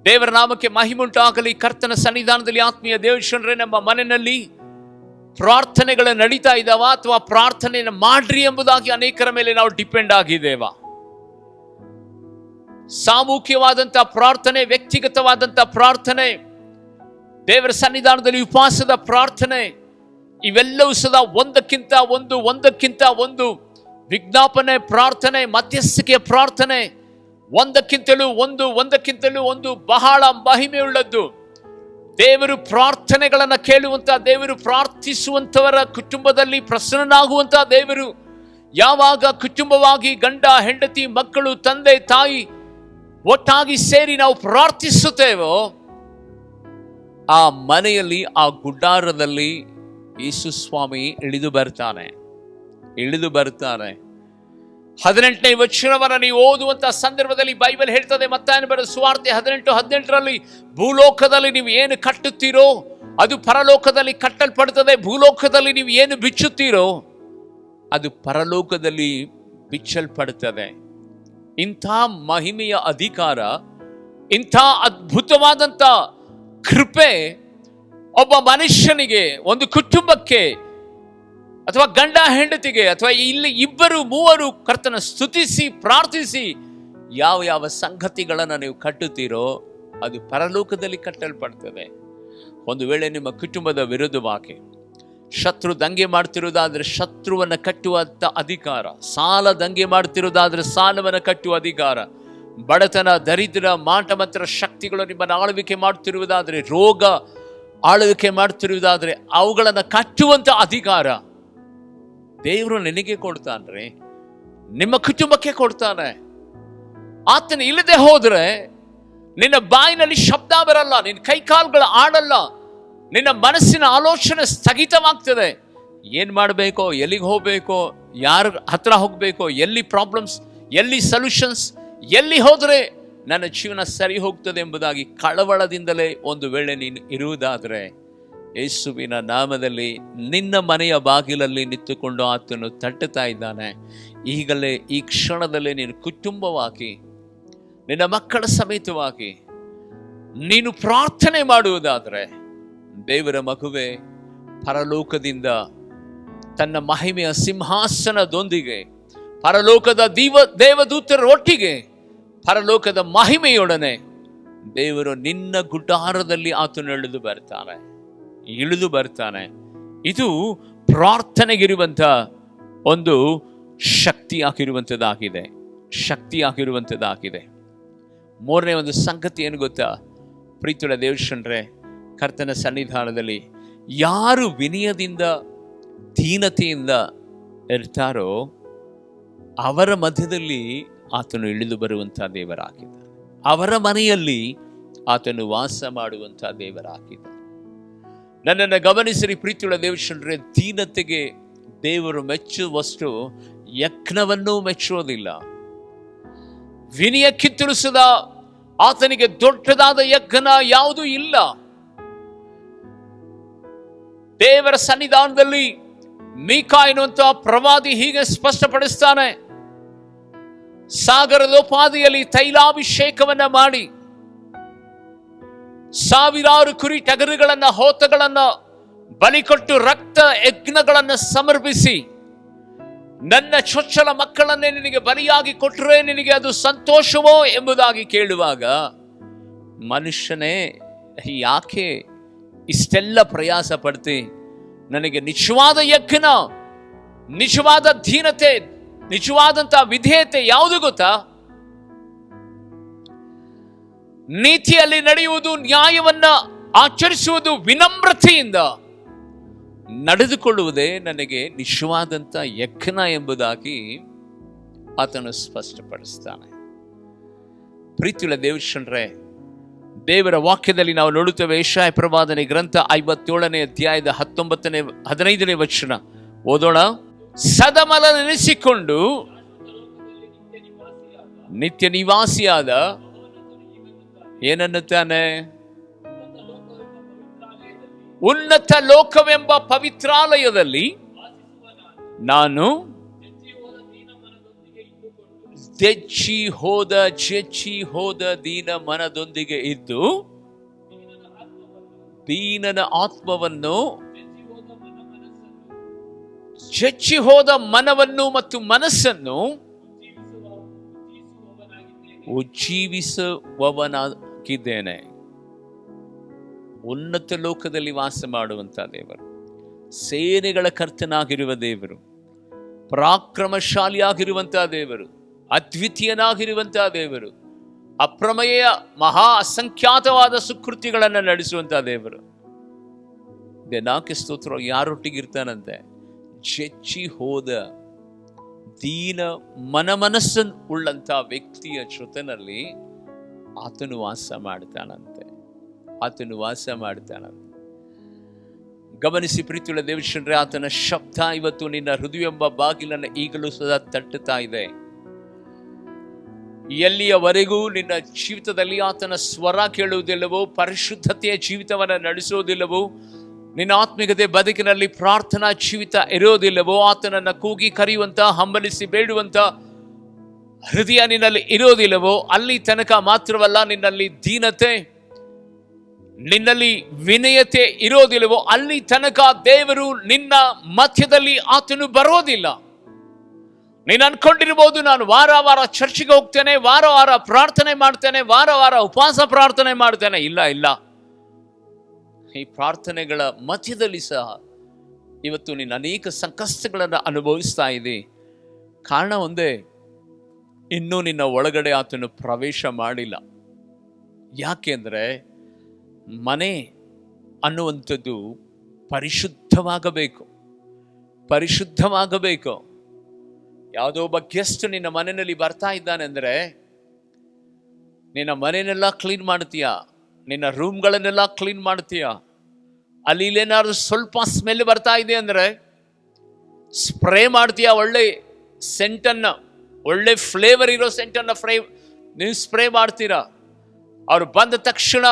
ದೇವರ ನಾಮಕ್ಕೆ ಮಹಿಮುಂಟಾಗಲಿ. ಕರ್ತನ ಸನ್ನಿಧಾನದಲ್ಲಿ ಆತ್ಮೀಯ ದೇವಶನ್ರೆ, ನಮ್ಮ ಮನೆಯಲ್ಲಿ ಪ್ರಾರ್ಥನೆಗಳು ನಡೀತಾ ಇದ್ದಾವ ಅಥವಾ ಪ್ರಾರ್ಥನೆಯನ್ನು ಮಾಡ್ರಿ ಎಂಬುದಾಗಿ ಅನೇಕರ ಮೇಲೆ ನಾವು ಡಿಪೆಂಡ್ ಆಗಿದ್ದೇವಾ? ಸಾಮೂಹಿಕವಾದಂಥ ಪ್ರಾರ್ಥನೆ, ವ್ಯಕ್ತಿಗತವಾದಂಥ ಪ್ರಾರ್ಥನೆ, ದೇವರ ಸನ್ನಿಧಾನದಲ್ಲಿ ಉಪವಾಸದ ಪ್ರಾರ್ಥನೆ, ಇವೆಲ್ಲವೂ ಸದಾ ಒಂದಕ್ಕಿಂತ ಒಂದು ವಿಜ್ಞಾಪನೆ ಪ್ರಾರ್ಥನೆ, ಮಧ್ಯಸ್ಥಿಕೆಯ ಪ್ರಾರ್ಥನೆ, ಒಂದಕ್ಕಿಂತಲೂ ಒಂದು ಬಹಳ ಮಹಿಮೆಯುಳ್ಳದ್ದು. ದೇವರು ಪ್ರಾರ್ಥನೆಗಳನ್ನು ಕೇಳುವಂತ ದೇವರು, ಪ್ರಾರ್ಥಿಸುವಂತವರ ಕುಟುಂಬದಲ್ಲಿ ಪ್ರಸನ್ನನಾಗುವಂತ ದೇವರು. ಯಾವಾಗ ಕುಟುಂಬವಾಗಿ ಗಂಡ ಹೆಂಡತಿ ಮಕ್ಕಳು ತಂದೆ ತಾಯಿ ಒಟ್ಟಾಗಿ ಸೇರಿ ನಾವು ಪ್ರಾರ್ಥಿಸುತ್ತೇವೋ ಆ ಮನೆಯಲ್ಲಿ, ಆ ಗುಡ್ಡಾರದಲ್ಲಿ ಯೇಸು ಸ್ವಾಮಿ ಇಳಿದು ಬರ್ತಾನೆ. 18ನೇ ವಚನವನ್ನು ನೀವು ಓದುವಂತಹ ಸಂದರ್ಭದಲ್ಲಿ ಬೈಬಲ್ ಹೇಳ್ತದೆ, ಮತ್ತಾಯನು ಬರೆದ ಸುವಾರ್ತೆ 18:18ರಲ್ಲಿ, ಭೂಲೋಕದಲ್ಲಿ ನೀವು ಏನು ಕಟ್ಟುತ್ತೀರೋ ಅದು ಪರಲೋಕದಲ್ಲಿ ಕಟ್ಟಲ್ಪಡುತ್ತದೆ, ಭೂಲೋಕದಲ್ಲಿ ನೀವು ಏನು ಬಿಚ್ಚುತ್ತೀರೋ ಅದು ಪರಲೋಕದಲ್ಲಿ ಬಿಚ್ಚಲ್ಪಡುತ್ತದೆ. ಇಂಥ ಮಹಿಮೆಯ ಅಧಿಕಾರ, ಇಂಥ ಅದ್ಭುತವಾದಂಥ ಕೃಪೆ ಒಬ್ಬ ಮನುಷ್ಯನಿಗೆ, ಒಂದು ಕುಟುಂಬಕ್ಕೆ, ಅಥವಾ ಗಂಡ ಹೆಂಡತಿಗೆ, ಅಥವಾ ಇಲ್ಲಿ 2, 3 ಕರ್ತನ ಸ್ತುತಿಸಿ ಪ್ರಾರ್ಥಿಸಿ ಯಾವ ಸಂಗತಿಗಳನ್ನು ನೀವು ಕಟ್ಟುತ್ತೀರೋ ಅದು ಪರಲೋಕದಲ್ಲಿ ಕಟ್ಟಲ್ಪಡ್ತದೆ. ಒಂದು ವೇಳೆ ನಿಮ್ಮ ಕುಟುಂಬದ ವಿರುದ್ಧವಾಗಿ ಶತ್ರು ದಂಗೆ ಮಾಡ್ತಿರುವುದಾದ್ರೆ ಶತ್ರುವನ್ನು ಕಟ್ಟುವಂಥ ಅಧಿಕಾರ, ಸಾಲ ದಂಗೆ ಮಾಡ್ತಿರುವುದಾದ್ರೆ ಸಾಲವನ್ನು ಕಟ್ಟುವ ಅಧಿಕಾರ, ಬಡತನ ದರಿದ್ರ ಮಾಟ ಮಂತ್ರ ಶಕ್ತಿಗಳು ನಿಮ್ಮನ್ನು ಆಳ್ವಿಕೆ ಮಾಡ್ತಿರುವುದಾದ್ರೆ, ರೋಗ ಆಳ್ವಿಕೆ ಮಾಡ್ತಿರುವುದಾದ್ರೆ ಅವುಗಳನ್ನು ಕಟ್ಟುವಂಥ ಅಧಿಕಾರ ದೇವರು ನಿನಗೆ ಕೊಡ್ತಾನ್ರಿ, ನಿಮ್ಮ ಕುಟುಂಬಕ್ಕೆ ಕೊಡ್ತಾನೆ. ಆತನ ಇಲ್ಲದೆ ಹೋದ್ರೆ ನಿನ್ನ ಬಾಯಿನಲ್ಲಿ ಶಬ್ದ ಬರಲ್ಲ, ನಿನ್ನ ಕೈಕಾಲುಗಳು ಆಡಲ್ಲ, ನಿನ್ನ ಮನಸ್ಸಿನ ಆಲೋಚನೆ ಸ್ಥಗಿತವಾಗ್ತದೆ. ಏನ್ ಮಾಡಬೇಕೋ, ಎಲ್ಲಿಗೆ ಹೋಗ್ಬೇಕೋ, ಯಾರ ಹತ್ರ ಹೋಗ್ಬೇಕೋ, ಎಲ್ಲಿ ಪ್ರಾಬ್ಲಮ್ಸ್, ಎಲ್ಲಿ ಸೊಲ್ಯೂಷನ್ಸ್, ಎಲ್ಲಿ ಹೋದ್ರೆ ನನ್ನ ಜೀವನ ಸರಿ ಹೋಗ್ತದೆ ಎಂಬುದಾಗಿ ಕಳವಳದಿಂದಲೇ ಒಂದು ವೇಳೆ ನೀನು ಇರುವುದಾದ್ರೆ, ಯೇಸುವಿನ ನಾಮದಲ್ಲಿ ನಿನ್ನ ಮನೆಯ ಬಾಗಿಲಲ್ಲಿ ನಿಂತುಕೊಂಡು ಆತನು ತಟ್ಟುತ್ತಾ ಇದ್ದಾನೆ. ಈಗಲೇ ಈ ಕ್ಷಣದಲ್ಲೇ ನೀನು ಕುಟುಂಬವಾಗಿ, ನಿನ್ನ ಮಕ್ಕಳ ಸಮೇತವಾಗಿ ನೀನು ಪ್ರಾರ್ಥನೆ ಮಾಡುವುದಾದ್ರೆ, ದೇವರ ಮಗುವೆ, ಪರಲೋಕದಿಂದ ತನ್ನ ಮಹಿಮೆಯ ಸಿಂಹಾಸನದೊಂದಿಗೆ, ಪರಲೋಕದ ದೇವದೂತರ ಒಟ್ಟಿಗೆ, ಪರಲೋಕದ ಮಹಿಮೆಯೊಡನೆ ದೇವರು ನಿನ್ನ ಗುಡ್ಡಾರದಲ್ಲಿ ಆತನು ಇಳಿದು ಬರ್ತಾನೆ. ಇದು ಪ್ರಾರ್ಥನೆಗಿರುವಂಥ ಒಂದು ಶಕ್ತಿಯಾಗಿರುವಂಥದ್ದಾಗಿದೆ. ಮೂರನೇ ಒಂದು ಸಂಗತಿ ಏನು ಗೊತ್ತಾ? ಪ್ರೀತಿಯುಳ್ಳ ದೇವಶನ್ರೆ, ಕರ್ತನ ಸನ್ನಿಧಾನದಲ್ಲಿ ಯಾರು ವಿನಯದಿಂದ ದೀನತೆಯಿಂದ ಇರ್ತಾರೋ ಅವರ ಮಧ್ಯದಲ್ಲಿ ಆತನು ಇಳಿದು ಬರುವಂಥ ದೇವರಾಗಿದ್ದಾನೆ. ಅವರ ಮನೆಯಲ್ಲಿ ಆತನು ವಾಸ ಮಾಡುವಂಥ ದೇವರಾಗಿದ್ದಾನೆ. ನನ್ನನ್ನು ಗಮನಿಸಿರಿ ಪ್ರೀತಿಯುಳ್ಳ ದೇವಶನ್ರೆ, ದೀನತೆಗೆ ದೇವರು ಮೆಚ್ಚುವಷ್ಟು ಯಜ್ಞವನ್ನೂ ಮೆಚ್ಚುವುದಿಲ್ಲ. ವಿನಯಕ್ಕೆ ತಿಳಿಸದ ಆತನಿಗೆ ದೊಡ್ಡದಾದ ಯಜ್ಞ ಯಾವುದೂ ಇಲ್ಲ. ದೇವರ ಸನ್ನಿಧಾನದಲ್ಲಿ ಮೀಕಾ ಎನ್ನುವಂತಹ ಪ್ರವಾದಿ ಹೀಗೆ ಸ್ಪಷ್ಟಪಡಿಸ್ತಾನೆ, ಸಾಗರದೋಪಾದಿಯಲ್ಲಿ ತೈಲಾಭಿಷೇಕವನ್ನ ಮಾಡಿ ಸಾವಿರಾರು ಕುರಿ ಟಗರುಗಳನ್ನ ಹೋತಗಳನ್ನ ಬಲಿಕೊಟ್ಟು ರಕ್ತ ಯಜ್ಞಗಳನ್ನ ಸಮರ್ಪಿಸಿ ನನ್ನ ಚೊಚ್ಚಲ ಮಕ್ಕಳನ್ನೇ ನಿನಗೆ ಬಲಿಯಾಗಿ ಕೊಟ್ಟರೆ ನಿನಗೆ ಅದು ಸಂತೋಷವೋ ಎಂಬುದಾಗಿ ಕೇಳುವಾಗ, ಮನುಷ್ಯನೇ ಯಾಕೆ ಇಷ್ಟೆಲ್ಲ ಪ್ರಯಾಸ ಪಡ್ತಿ? ನನಗೆ ನಿಜವಾದ ಯಜ್ಞ, ನಿಜವಾದ ದೀನತೆ, ನಿಜವಾದಂತಹ ವಿಧೇಯತೆ ಯಾವುದು ಗೊತ್ತಾ? ನೀತಿಯಲ್ಲಿ ನಡೆಯುವುದು, ನ್ಯಾಯವನ್ನ ಆಚರಿಸುವುದು, ವಿನಮ್ರತೆಯಿಂದ ನಡೆದುಕೊಳ್ಳುವುದೇ ನನಗೆ ನಿಜವಾದಂಥ ಯಜ್ಞ ಎಂಬುದಾಗಿ ಆತನು ಸ್ಪಷ್ಟಪಡಿಸ್ತಾನೆ. ಪ್ರೀತಿಯುಳ್ಳ ದೇವಶನ್ರೆ, ದೇವರ ವಾಕ್ಯದಲ್ಲಿ ನಾವು ನೋಡುತ್ತೇವೆ. ಯೆಶಾಯ ಪ್ರವಾದನೆ ಗ್ರಂಥ 57ನೇ ಅಧ್ಯಾಯದ 15ನೇ ವಚನ ಓದೋಣ. ಸದಮಲ ನೆನೆಸಿಕೊಂಡು ನಿತ್ಯ ನಿವಾಸಿಯಾದ ಏನನ್ನುತ್ತಾನೆ? ಉನ್ನತ ಲೋಕವೆಂಬ ಪವಿತ್ರಾಲಯದಲ್ಲಿ ನಾನು ಜೆಚ್ಚಿ ಹೋದ ದೀನ ಮನದೊಂದಿಗೆ ಇದ್ದು ದೀನನ ಆತ್ಮವನ್ನು, ಜೆಚ್ಚಿ ಹೋದ ಮನವನ್ನು ಮತ್ತು ಮನಸ್ಸನ್ನು ಉಜ್ಜೀವಿಸುವವನಾಗಿದ್ದೇನೆ. ಉನ್ನತ ಲೋಕದಲ್ಲಿ ವಾಸ ಮಾಡುವಂತ ದೇವರು, ಸೇನೆಗಳ ಕರ್ತನಾಗಿರುವ ದೇವರು, ಪರಾಕ್ರಮಶಾಲಿಯಾಗಿರುವಂತಹ ದೇವರು, ಅದ್ವಿತೀಯನಾಗಿರುವಂತಹ ದೇವರು, ಅಪ್ರಮೇಯ ಮಹಾ ಅಸಂಖ್ಯಾತವಾದ ಸುಕೃತಿಗಳನ್ನು ನಡೆಸುವಂತಹ ದೇವರು. ನಾಲ್ಕು ಸ್ತೋತ್ರ. ಯಾರೊಟ್ಟಿಗಿರ್ತಾನಂತೆ? ಜೆಚ್ಚಿ ಹೋದ ದೀನ ಮನಸ್ಸನ್ನು ಉಳ್ಳಂತ ವ್ಯಕ್ತಿಯ ಜೊತೆನಲ್ಲಿ ಆತನು ವಾಸ ಮಾಡ್ತಾನಂತೆ. ಗಮನಿಸಿ ಪ್ರೀತಿಯುಳ್ಳ ದೇವಶನ್ರೆ, ಆತನ ಶಬ್ದ ಇವತ್ತು ನಿನ್ನ ಹೃದಯ ಎಂಬ ಬಾಗಿಲನ್ನು ಈಗಲೂ ಸದಾ ತಟ್ಟುತ್ತಾ ಇದೆ. ಎಲ್ಲಿಯವರೆಗೂ ನಿನ್ನ ಜೀವಿತದಲ್ಲಿ ಆತನ ಸ್ವರ ಕೇಳುವುದಿಲ್ಲವೋ, ಪರಿಶುದ್ಧತೆಯ ಜೀವಿತವನ್ನು ನಡೆಸುವುದಿಲ್ಲವೋ, ನಿನ್ನ ಆತ್ಮಿಕತೆ ಬದುಕಿನಲ್ಲಿ ಪ್ರಾರ್ಥನಾ ಜೀವಿತ ಇರೋದಿಲ್ಲವೋ, ಆತನನ್ನ ಕೂಗಿ ಕರೆಯುವಂತ, ಹಂಬಲಿಸಿ ಬೇಡುವಂತ ಹೃದಯ ನಿನ್ನಲ್ಲಿ ಇರೋದಿಲ್ಲವೋ, ಅಲ್ಲಿ ತನಕ ಮಾತ್ರವಲ್ಲ, ನಿನ್ನಲ್ಲಿ ದೀನತೆ, ನಿನ್ನಲ್ಲಿ ವಿನಯತೆ ಇರೋದಿಲ್ಲವೋ, ಅಲ್ಲಿ ತನಕ ದೇವರು ನಿನ್ನ ಮಧ್ಯದಲ್ಲಿ ಆತನು ಬರೋದಿಲ್ಲ. ನೀನು ಅನ್ಕೊಂಡಿರ್ಬೋದು, ನಾನು ವಾರ ವಾರ ಚರ್ಚಿಗೆ ಹೋಗ್ತೇನೆ, ವಾರ ವಾರ ಪ್ರಾರ್ಥನೆ ಮಾಡ್ತೇನೆ, ವಾರ ವಾರ ಉಪವಾಸ ಪ್ರಾರ್ಥನೆ ಮಾಡ್ತೇನೆ. ಇಲ್ಲ, ಈ ಪ್ರಾರ್ಥನೆಗಳ ಮಧ್ಯದಲ್ಲಿ ಸಹ ಇವತ್ತು ನೀನು ಅನೇಕ ಸಂಕಷ್ಟಗಳನ್ನು ಅನುಭವಿಸ್ತಾ ಇದ್ದಿ. ಕಾರಣ ಒಂದೇ, ಇನ್ನೂ ನಿನ್ನ ಒಳಗಡೆ ಆತನು ಪ್ರವೇಶ ಮಾಡಿಲ್ಲ. ಯಾಕೆಂದ್ರೆ ಮನೆ ಅನ್ನುವಂಥದ್ದು ಪರಿಶುದ್ಧವಾಗಬೇಕು. ಯಾವುದೋ ಒಬ್ಬ ಗೆಸ್ಟ್ ನಿನ್ನ ಮನೆಯಲ್ಲಿ ಬರ್ತಾ ಇದ್ದಾನೆ ಅಂದರೆ ನಿನ್ನ ಮನೆಯನ್ನೆಲ್ಲ ಕ್ಲೀನ್ ಮಾಡ್ತೀಯ, ನಿನ್ನ ರೂಮ್ಗಳನ್ನೆಲ್ಲ ಕ್ಲೀನ್ ಮಾಡ್ತೀಯ. ಅಲ್ಲಿ ಇಲ್ಲೇನಾದ್ರು ಸ್ವಲ್ಪ ಸ್ಮೆಲ್ ಬರ್ತಾ ಇದೆ ಅಂದರೆ ಸ್ಪ್ರೇ ಮಾಡ್ತೀಯ, ಒಳ್ಳೆ ಸೆಂಟನ್ನು, ಒಳ್ಳೆ ಫ್ಲೇವರ್ ಇರೋ ಸೆಂಟನ್ನು ನೀವು ಸ್ಪ್ರೇ ಮಾಡ್ತೀರಾ. ಅವ್ರು ಬಂದ ತಕ್ಷಣ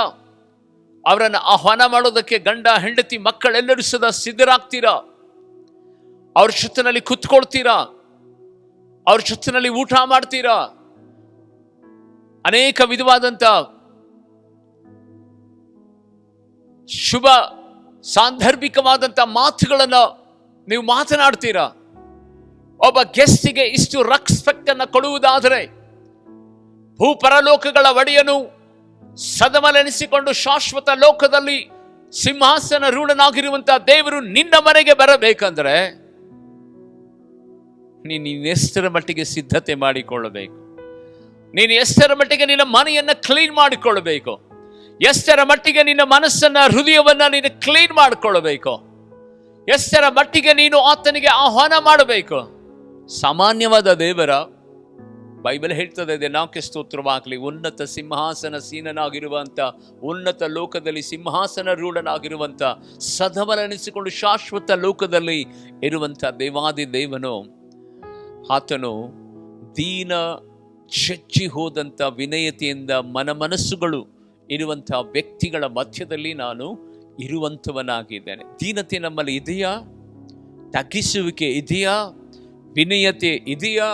ಅವರನ್ನು ಆಹ್ವಾನ ಮಾಡೋದಕ್ಕೆ ಗಂಡ ಹೆಂಡತಿ ಮಕ್ಕಳೆಲ್ಲರೂ ಸದಾ ಸಿದ್ಧರಾಗ್ತೀರಾ. ಅವ್ರ ಜೊತೆನಲ್ಲಿ ಕುತ್ಕೊಳ್ತೀರಾ, ಅವ್ರ ಜೊತೆನಲ್ಲಿ ಊಟ ಮಾಡ್ತೀರಾ. ಅನೇಕ ವಿಧವಾದಂಥ ಶುಭ ಸಾಂದರ್ಭಿಕವಾದಂಥ ಮಾತುಗಳನ್ನು ನೀವು ಮಾತನಾಡ್ತೀರಾ. ಒಬ್ಬ ಗೆಸ್ಟಿಗೆ ಇಷ್ಟು ರೆಸ್ಪೆಕ್ಟ್ ಅನ್ನು ಕೊಡುವುದಾದರೆ, ಭೂಪರಲೋಕಗಳ ಒಡೆಯನು ಸದಮಲೆನಿಸಿಕೊಂಡು ಶಾಶ್ವತ ಲೋಕದಲ್ಲಿ ಸಿಂಹಾಸನ ರೂಢನಾಗಿರುವಂತಹ ದೇವರು ನಿನ್ನ ಮನೆಗೆ ಬರಬೇಕಂದ್ರೆ ನೀನು ಎಷ್ಟರ ಮಟ್ಟಿಗೆ ಸಿದ್ಧತೆ ಮಾಡಿಕೊಳ್ಳಬೇಕು, ನೀನು ಎಷ್ಟರ ಮಟ್ಟಿಗೆ ನಿನ್ನ ಮನೆಯನ್ನು ಕ್ಲೀನ್ ಮಾಡಿಕೊಳ್ಳಬೇಕು, ಎಷ್ಟರ ಮಟ್ಟಿಗೆ ನಿನ್ನ ಮನಸ್ಸನ್ನ, ಹೃದಯವನ್ನ ನೀನು ಕ್ಲೀನ್ ಮಾಡಿಕೊಳ್ಳಬೇಕು, ಎಷ್ಟರ ಮಟ್ಟಿಗೆ ನೀನು ಆತನಿಗೆ ಆಹ್ವಾನ ಮಾಡಬೇಕು. ಸಾಮಾನ್ಯವಾದ ದೇವರ ಬೈಬಲ್ ಹೇಳ್ತದೆ, ನಾಕೆ ಸ್ತೋತ್ರವಾಗಲಿ, ಉನ್ನತ ಸಿಂಹಾಸನ ಸೀನನಾಗಿರುವಂತ, ಉನ್ನತ ಲೋಕದಲ್ಲಿ ಸಿಂಹಾಸನ ರೂಢನಾಗಿರುವಂತ, ಸದವನೆನಿಸಿಕೊಂಡು ಶಾಶ್ವತ ಲೋಕದಲ್ಲಿ ಇರುವಂತ ದೇವಾದಿ ದೇವನು, ಆತನು ದೀನ ಚೆಚ್ಚಿ ಹೋದಂತ ವಿನಯತೆಯಿಂದ ಮನಸ್ಸುಗಳು ಇರುವಂಥ ವ್ಯಕ್ತಿಗಳ ಮಧ್ಯದಲ್ಲಿ ನಾನು ಇರುವಂಥವನಾಗಿದ್ದೇನೆ. ದೀನತೆ ನಮ್ಮಲ್ಲಿ ಇದೆಯಾ? ತಗ್ಗಿಸುವಿಕೆ ಇದೆಯಾ? ವಿನಯತೆ ಇದೆಯಾ?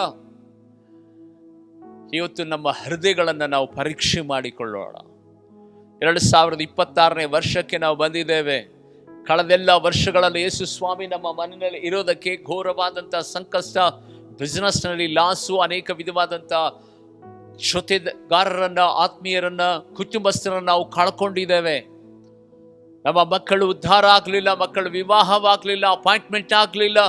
ಇವತ್ತು ನಮ್ಮ ಹೃದಯಗಳನ್ನು ನಾವು ಪರೀಕ್ಷೆ ಮಾಡಿಕೊಳ್ಳೋಣ. 2026ನೇ ವರ್ಷಕ್ಕೆ ನಾವು ಬಂದಿದ್ದೇವೆ. ಕಳೆದೆಲ್ಲ ವರ್ಷಗಳಲ್ಲಿ ಯೇಸು ಸ್ವಾಮಿ ನಮ್ಮ ಮನೆಯಲ್ಲಿ ಇರೋದಕ್ಕೆ ಘೋರವಾದಂಥ ಸಂಕಷ್ಟ, ಬಿಸ್ನೆಸ್ನಲ್ಲಿ ಲಾಸು, ಅನೇಕ ವಿಧವಾದಂಥ ಜೊತೆಗಾರರನ್ನ, ಆತ್ಮೀಯರನ್ನ, ಕುಟುಂಬಸ್ಥರನ್ನ ನಾವು ಕಳ್ಕೊಂಡಿದ್ದೇವೆ. ನಮ್ಮ ಮಕ್ಕಳು ಉದ್ಧಾರ ಆಗಲಿಲ್ಲ, ಮಕ್ಕಳು ವಿವಾಹವಾಗಲಿಲ್ಲ, ಅಪಾಯಿಂಟ್ಮೆಂಟ್ ಆಗಲಿಲ್ಲ,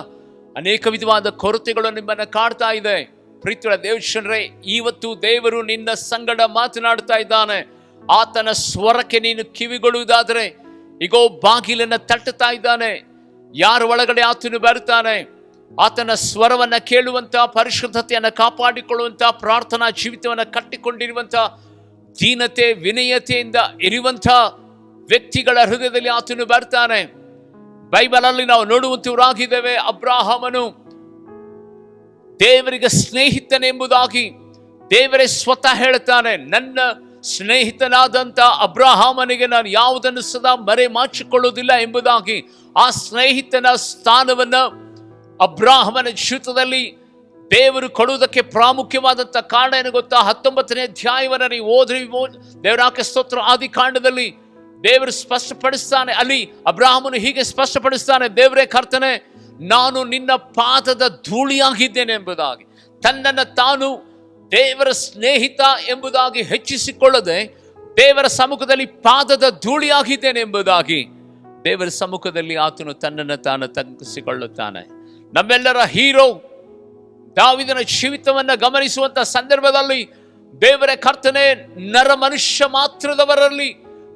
ಅನೇಕ ವಿಧವಾದ ಕೊರತೆಗಳು ನಿಮ್ಮನ್ನು ಕಾಡ್ತಾ ಇದೆ. ಪ್ರೀತಿಯ ದೇವಜನರೇ, ಇವತ್ತು ದೇವರು ನಿನ್ನ ಸಂಗಡ ಮಾತನಾಡ್ತಾ ಇದ್ದಾನೆ. ಆತನ ಸ್ವರಕ್ಕೆ ನೀನು ಕಿವಿಗೊಳ್ಳುವುದಾದರೆ, ಈಗೋ ಬಾಗಿಲನ್ನ ತಟ್ಟುತ್ತಾ ಇದ್ದಾನೆ. ಯಾರ ಒಳಗಡೆ ಆತನು ಬರ್ತಾನೆ, ಆತನ ಸ್ವರವನ್ನ ಕೇಳುವಂತ, ಪರಿಶುದ್ಧತೆಯನ್ನು ಕಾಪಾಡಿಕೊಳ್ಳುವಂತ, ಪ್ರಾರ್ಥನಾ ಜೀವಿತವನ್ನು ಕಟ್ಟಿಕೊಂಡಿರುವಂತ, ದೀನತೆ ವಿನಯತೆಯಿಂದ ಇರುವಂತ ವ್ಯಕ್ತಿಗಳ ಹೃದಯದಲ್ಲಿ ಆತನು ಬರ್ತಾನೆ. ಬೈಬಲ್ ಅಲ್ಲಿ ನಾವು ನೋಡುವಂತವರಾಗಿದ್ದೇವೆ, ಅಬ್ರಾಹಾಮನು ದೇವರಿಗೆ ಸ್ನೇಹಿತನೆಂಬುದಾಗಿ ದೇವರೇ ಸ್ವತಃ ಹೇಳ್ತಾನೆ. ನನ್ನ ಸ್ನೇಹಿತನಾದಂಥ ಅಬ್ರಾಹಾಮನಿಗೆ ನಾನು ಯಾವುದನ್ನು ಸದಾ ಮರೆ ಮಾಚಿಕೊಳ್ಳುವುದಿಲ್ಲ ಎಂಬುದಾಗಿ ಆ ಸ್ನೇಹಿತನ ಸ್ಥಾನವನ್ನ ಅಬ್ರಾಹಮನ ಜೀವಿತದಲ್ಲಿ ದೇವರು ಕೊಡುವುದಕ್ಕೆ ಪ್ರಾಮುಖ್ಯವಾದಂಥ ಕಾರಣ ಏನು ಗೊತ್ತಾ? 19ನೇ ಅಧ್ಯಾಯವನ್ನು ನೀವು ಓದ್ರಿ, ದೇವರಾಕೆ ಸ್ತೋತ್ರ, ಆದಿಕಾಂಡದಲ್ಲಿ ದೇವರು ಸ್ಪಷ್ಟಪಡಿಸ್ತಾನೆ. ಅಲ್ಲಿ ಅಬ್ರಾಹಮನು ಹೀಗೆ ಸ್ಪಷ್ಟಪಡಿಸ್ತಾನೆ, ದೇವರೇ ಕರ್ತನೆ, ನಾನು ನಿನ್ನ ಪಾದದ ಧೂಳಿಯಾಗಿದ್ದೇನೆ ಎಂಬುದಾಗಿ. ತನ್ನನ್ನು ತಾನು ದೇವರ ಸ್ನೇಹಿತ ಎಂಬುದಾಗಿ ಹೆಚ್ಚಿಸಿಕೊಳ್ಳದೆ, ದೇವರ ಸಮ್ಮುಖದಲ್ಲಿ ಪಾದದ ಧೂಳಿಯಾಗಿದ್ದೇನೆ ಎಂಬುದಾಗಿ ದೇವರ ಸಮ್ಮುಖದಲ್ಲಿ ಆತನು ತನ್ನನ್ನು ತಾನು ತಗ್ಗಿಸಿಕೊಳ್ಳುತ್ತಾನೆ. ನಮ್ಮೆಲ್ಲರ ಹೀರೋ ದಾವೀದನ ಜೀವಿತವನ್ನು ಗಮನಿಸುವಂತ ಸಂದರ್ಭದಲ್ಲಿ, ದೇವರ ಕರ್ತನೆ, ನರ ಮನುಷ್ಯ ಮಾತ್ರದವರಲ್ಲಿ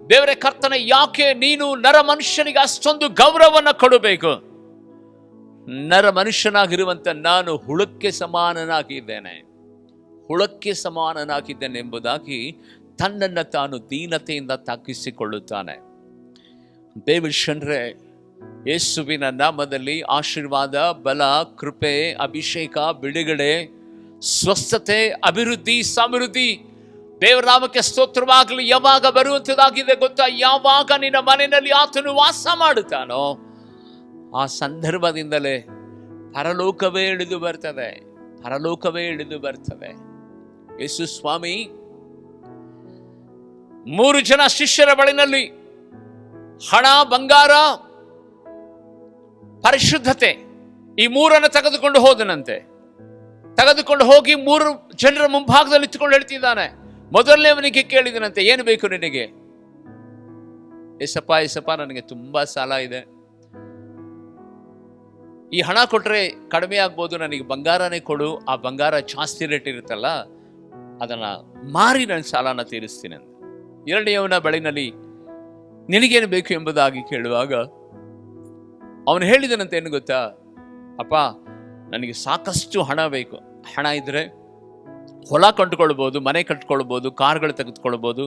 ದೇವರ ಕರ್ತನೆ, ಯಾಕೆ ನೀನು ನರ ಮನುಷ್ಯನಿಗೆ ಅಷ್ಟೊಂದು ಗೌರವವನ್ನು ಕೊಡಬೇಕು? ನರ ಮನುಷ್ಯನಾಗಿರುವಂತ ನಾನು ಹುಳಕ್ಕೆ ಸಮಾನನಾಗಿದ್ದೇನೆ, ಹುಳಕ್ಕೆ ಸಮಾನನಾಗಿದ್ದೇನೆ ಎಂಬುದಾಗಿ ತನ್ನನ್ನು ತಾನು ದೀನತೆಯಿಂದ ತಗ್ಗಿಸಿಕೊಳ್ಳುತ್ತಾನೆ. ದೇವಶನ್ರೆ, ಯೇಸುವಿನ ನಾಮದಲ್ಲಿ ಆಶೀರ್ವಾದ, ಬಲ, ಕೃಪೆ, ಅಭಿಷೇಕ, ಬಿಡುಗಡೆ, ಸ್ವಸ್ಥತೆ, ಅಭಿವೃದ್ಧಿ, ಸಮೃದ್ಧಿ ದೇವರ ನಾಮಕ್ಕೆ ಸ್ತೋತ್ರವಾಗಲಿ. ಯಾವಾಗ ಬರುವಂಥದ್ದಾಗಿದೆ ಗೊತ್ತಾ? ಯಾವಾಗ ನಿನ್ನ ಮನೆಯಲ್ಲಿ ಆತನು ವಾಸ ಮಾಡುತ್ತಾನೋ ಆ ಸಂದರ್ಭದಿಂದಲೇ ಪರಲೋಕವೇ ಇಳಿದು ಬರ್ತದೆ, ಪರಲೋಕವೇ ಇಳಿದು ಬರ್ತದೆ. ಯೇಸು ಸ್ವಾಮಿ 3 ಜನ ಶಿಷ್ಯರ ಬಳಿನಲ್ಲಿ ಹಣ, ಬಂಗಾರ, ಪರಿಶುದ್ಧತೆ ಈ 3 ತೆಗೆದುಕೊಂಡು ಹೋದನಂತೆ. ತೆಗೆದುಕೊಂಡು ಹೋಗಿ 3 ಜನರ ಮುಂಭಾಗದಲ್ಲಿ ಇಟ್ಟುಕೊಂಡು ಹೇಳ್ತಿದ್ದಾನೆ. ಮೊದಲನೇವನಿಗೆ ಕೇಳಿದನಂತೆ, ಏನು ಬೇಕು ನಿನಗೆ? ಏಸಪ್ಪ, ನನಗೆ ತುಂಬಾ ಸಾಲ ಇದೆ, ಈ ಹಣ ಕೊಟ್ರೆ ಕಡಿಮೆ ಆಗ್ಬೋದು, ನನಗೆ ಬಂಗಾರನೇ ಕೊಡು, ಆ ಬಂಗಾರ ಜಾಸ್ತಿ ರೇಟ್ ಇರುತ್ತಲ್ಲ ಅದನ್ನ ಮಾರಿ ನನ್ನ ಸಾಲನ ತೀರಿಸ್ತೀನಿ ಅಂತ. 2ನೇಯವನ ಬಳಿನಲ್ಲಿ ನಿನಗೇನು ಬೇಕು ಎಂಬುದಾಗಿ ಕೇಳುವಾಗ ಅವನು ಹೇಳಿದನಂತೆ, ಏನು ಗೊತ್ತಾ? ಅಪ್ಪ, ನನಗೆ ಸಾಕಷ್ಟು ಹಣ ಬೇಕು. ಹಣ ಇದ್ರೆ ಹೊಲ ಕೊಂಡುಕೊಳ್ಬೋದು, ಮನೆ ಕಟ್ಕೊಳ್ಬೋದು, ಕಾರ್ಗಳು ತೆಗೆದುಕೊಳ್ಬೋದು,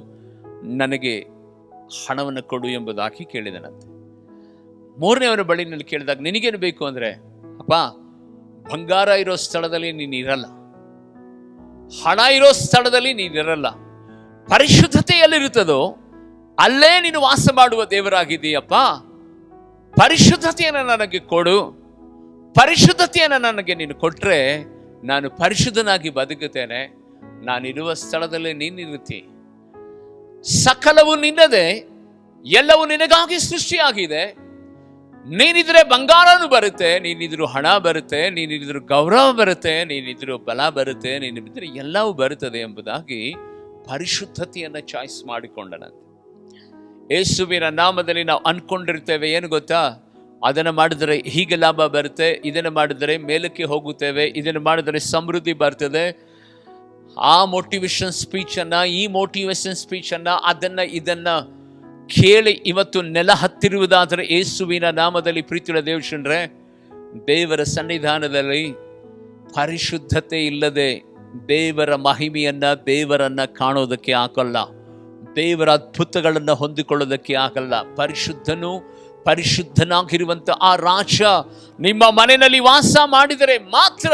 ನನಗೆ ಹಣವನ್ನು ಕೊಡು ಎಂಬುದಾಗಿ ಕೇಳಿದನಂತೆ. 3ನೇವನ ಬಳಿನಲ್ಲಿ ಕೇಳಿದಾಗ ನಿನಗೇನು ಬೇಕು ಅಂದರೆ, ಅಪ್ಪ, ಬಂಗಾರ ಇರೋ ಸ್ಥಳದಲ್ಲಿ ನೀನು ಇರಲ್ಲ, ಹಣ ಇರೋ ಸ್ಥಳದಲ್ಲಿ ನೀನಿರಲ್ಲ, ಪರಿಶುದ್ಧತೆಯಲ್ಲಿರುತ್ತದೋ ಅಲ್ಲೇ ನೀನು ವಾಸ ಮಾಡುವ ದೇವರಾಗಿದ್ದೀಯಪ್ಪ. ಪರಿಶುದ್ಧತೆಯನ್ನು ನನಗೆ ಕೊಡು, ಪರಿಶುದ್ಧತೆಯನ್ನು ನನಗೆ ನೀನು ಕೊಟ್ಟರೆ ನಾನು ಪರಿಶುದ್ಧನಾಗಿ ಬದುಕುತ್ತೇನೆ, ನಾನಿರುವ ಸ್ಥಳದಲ್ಲಿ ನೀನಿರುತ್ತಿ. ಸಕಲವು ನಿನ್ನದೇ, ಎಲ್ಲವೂ ನಿನಗಾಗಿ ಸೃಷ್ಟಿಯಾಗಿದೆ. ನೀನಿದ್ರೆ ಬಂಗಾರನು ಬರುತ್ತೆ, ನೀನಿದ್ರು ಹಣ ಬರುತ್ತೆ, ನೀನಿದ್ರು ಗೌರವ ಬರುತ್ತೆ, ನೀನಿದ್ರು ಬಲ ಬರುತ್ತೆ, ನೀನಿದ್ರೆ ಎಲ್ಲವೂ ಬರುತ್ತದೆ ಎಂಬುದಾಗಿ ಪರಿಶುದ್ಧತೆಯನ್ನು ಚಾಯ್ಸ್ ಮಾಡಿಕೊಂಡನಂತೆ. ಯೇಸುವಿನ ನಾಮದಲ್ಲಿ ನಾವು ಅನ್ಕೊಂಡಿರ್ತೇವೆ, ಏನು ಗೊತ್ತಾ? ಅದನ್ನು ಮಾಡಿದರೆ ಹೀಗೆ ಲಾಭ ಬರುತ್ತೆ, ಇದನ್ನು ಮಾಡಿದರೆ ಮೇಲಕ್ಕೆ ಹೋಗುತ್ತೇವೆ, ಇದನ್ನು ಮಾಡಿದರೆ ಸಮೃದ್ಧಿ ಬರ್ತದೆ. ಆ ಮೋಟಿವೇಶನ್ ಸ್ಪೀಚನ್ನು, ಈ ಮೋಟಿವೇಶನ್ ಸ್ಪೀಚನ್ನು, ಇದನ್ನ ಕೇಳಿ ಇವತ್ತು ನೆಲ ಹತ್ತಿರುವುದಾದರೆ ಯೇಸುವಿನ ನಾಮದಲ್ಲಿ ಪ್ರೀತಿಯ ದೇವಶನ್ರೆ, ದೇವರ ಸನ್ನಿಧಾನದಲ್ಲಿ ಪರಿಶುದ್ಧತೆ ಇಲ್ಲದೆ ದೇವರ ಮಹಿಮೆಯನ್ನ, ದೇವರನ್ನ ಕಾಣೋದಕ್ಕೆ ಆಗಲ್ಲ. ದೇವರ ಅದ್ಭುತಗಳನ್ನು ಹೊಂದಿಕೊಳ್ಳೋದಕ್ಕೆ ಆಗಲ್ಲ. ಪರಿಶುದ್ಧನಾಗಿರುವಂತ ಆ ರಾಜ ನಿಮ್ಮ ಮನೆಯಲ್ಲಿ ವಾಸ ಮಾಡಿದರೆ ಮಾತ್ರ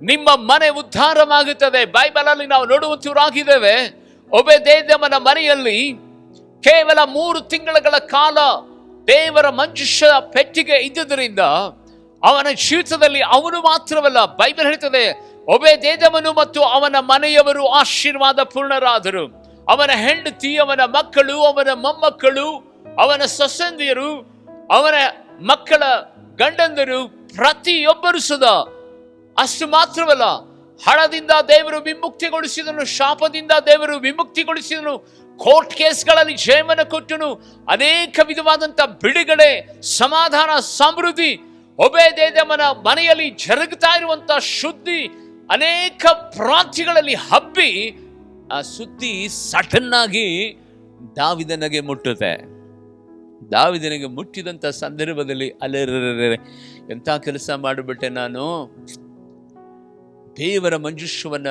ನಿಮ್ಮ ಮನೆ ಉದ್ಧಾರವಾಗುತ್ತದೆ. ಬೈಬಲಲ್ಲಿ ನಾವು ನೋಡುವಂತವರಾಗಿದ್ದೇವೆ, ಒಬೇದೇದಮನ ಮನೆಯಲ್ಲಿ ಕೇವಲ 3 ತಿಂಗಳ ಕಾಲ ದೇವರ ಮಂಜುಷ ಪೆಟ್ಟಿಗೆ ಇದ್ದುದರಿಂದ ಅವನ ಜೀವಿತದಲ್ಲಿ ಅವನು ಮಾತ್ರವಲ್ಲ, ಬೈಬಲ್ ಹೇಳ್ತದೆ, ಒಬೇದೇದಮನು ಮತ್ತು ಅವನ ಮನೆಯವರು ಆಶೀರ್ವಾದ ಪೂರ್ಣರಾದರು. ಅವನ ಹೆಂಡತಿ, ಅವನ ಮಕ್ಕಳು, ಅವನ ಮೊಮ್ಮಕ್ಕಳು, ಅವನ ಸೊಸೆಂದಿಯರು, ಅವನ ಮಕ್ಕಳ ಗಂಡಂದರು, ಪ್ರತಿಯೊಬ್ಬರು ಸುಧಾ. ಅಷ್ಟು ಮಾತ್ರವಲ್ಲ, ಹಣದಿಂದ ದೇವರು ವಿಮುಕ್ತಿಗೊಳಿಸಿದನು, ಶಾಪದಿಂದ ದೇವರು ವಿಮುಕ್ತಿಗೊಳಿಸಿದನು, ಕೋರ್ಟ್ ಕೇಸ್ಗಳಲ್ಲಿ ಜಯವನ್ನು ಕೊಟ್ಟನು, ಅನೇಕ ವಿಧವಾದಂಥ ಬಿಡುಗಡೆ, ಸಮಾಧಾನ, ಸಮೃದ್ಧಿ ಒಬೇದೇದಮನ ಮನೆಯಲ್ಲಿ ಜರುಗುತ್ತಾ ಇರುವಂತ ಶುದ್ಧಿ ಅನೇಕ ಪ್ರಾಂತ್ಯಗಳಲ್ಲಿ ಹಬ್ಬಿ ಆ ಸುದ್ದಿ ಸಡನ್ ಆಗಿ ದಾವಿದನಿಗೆ ಮುಟ್ಟುತ್ತೆ. ದಾವಿದನಿಗೆ ಮುಟ್ಟಿದಂಥ ಸಂದರ್ಭದಲ್ಲಿ ಅಲೆರರೆ, ಎಂಥ ಕೆಲಸ ಮಾಡಿಬಿಟ್ಟೆ ನಾನು, ದೇವರ ಮಂಜುಷವನ್ನ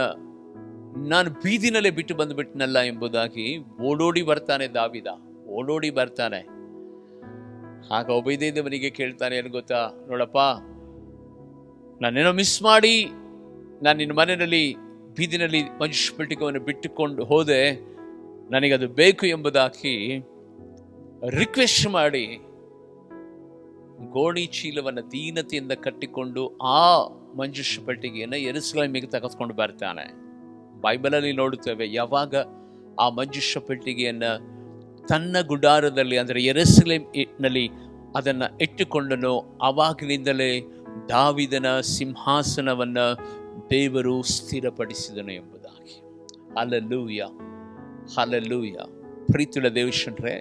ನಾನು ಬೀದಿನಲ್ಲೇ ಬಿಟ್ಟು ಬಂದುಬಿಟ್ಟನಲ್ಲ ಎಂಬುದಾಗಿ ಓಡೋಡಿ ಬರ್ತಾನೆ ದಾವಿದ, ಓಡೋಡಿ ಬರ್ತಾನೆ. ಆಗ ಒಬೇದೇದಮನಿಗೆ ಕೇಳ್ತಾನೆ, ಏನು ಗೊತ್ತಾ, ನೋಡಪ್ಪ, ನಾನೇನೋ ಮಿಸ್ ಮಾಡಿ ನಾನು ನಿನ್ನ ಮನೆಯಲ್ಲಿ ಬೀದಿನಲ್ಲಿ ಮಂಜುಷ ಪೆಟ್ಟಿಗೆಯನ್ನು ಬಿಟ್ಟುಕೊಂಡು ಹೋದೆ, ನನಗದು ಬೇಕು ಎಂಬುದಾಗಿ ರಿಕ್ವೆಸ್ಟ್ ಮಾಡಿ ಗೋಣಿ ಚೀಲವನ್ನು ದೀನತೆಯಿಂದ ಕಟ್ಟಿಕೊಂಡು ಆ ಮಂಜುಷ ಪೆಟ್ಟಿಗೆಯನ್ನು ಯೆರೂಸಲೇಮಿಗೆ ತೆಗೆದುಕೊಂಡು ಬರ್ತಾನೆ. ಬೈಬಲಲ್ಲಿ ನೋಡುತ್ತೇವೆ, ಯಾವಾಗ ಆ ಮಂಜುಷ ಪೆಟ್ಟಿಗೆಯನ್ನು ತನ್ನ ಗುಡಾರದಲ್ಲಿ ಅಂದರೆ ಯೆರೂಸಲೇಮಿನಲ್ಲಿ ಅದನ್ನು ಇಟ್ಟುಕೊಂಡನು, ಆವಾಗಿನಿಂದಲೇ ದಾವಿದನ ಸಿಂಹಾಸನವನ್ನು ದೇವರು ಸ್ಥಿರಪಡಿಸಿದನು ಎಂಬುದಾಗಿ. Hallelujah, hallelujah. ಪ್ರೀತಿಯ ದೇವಶನ್ರೆ,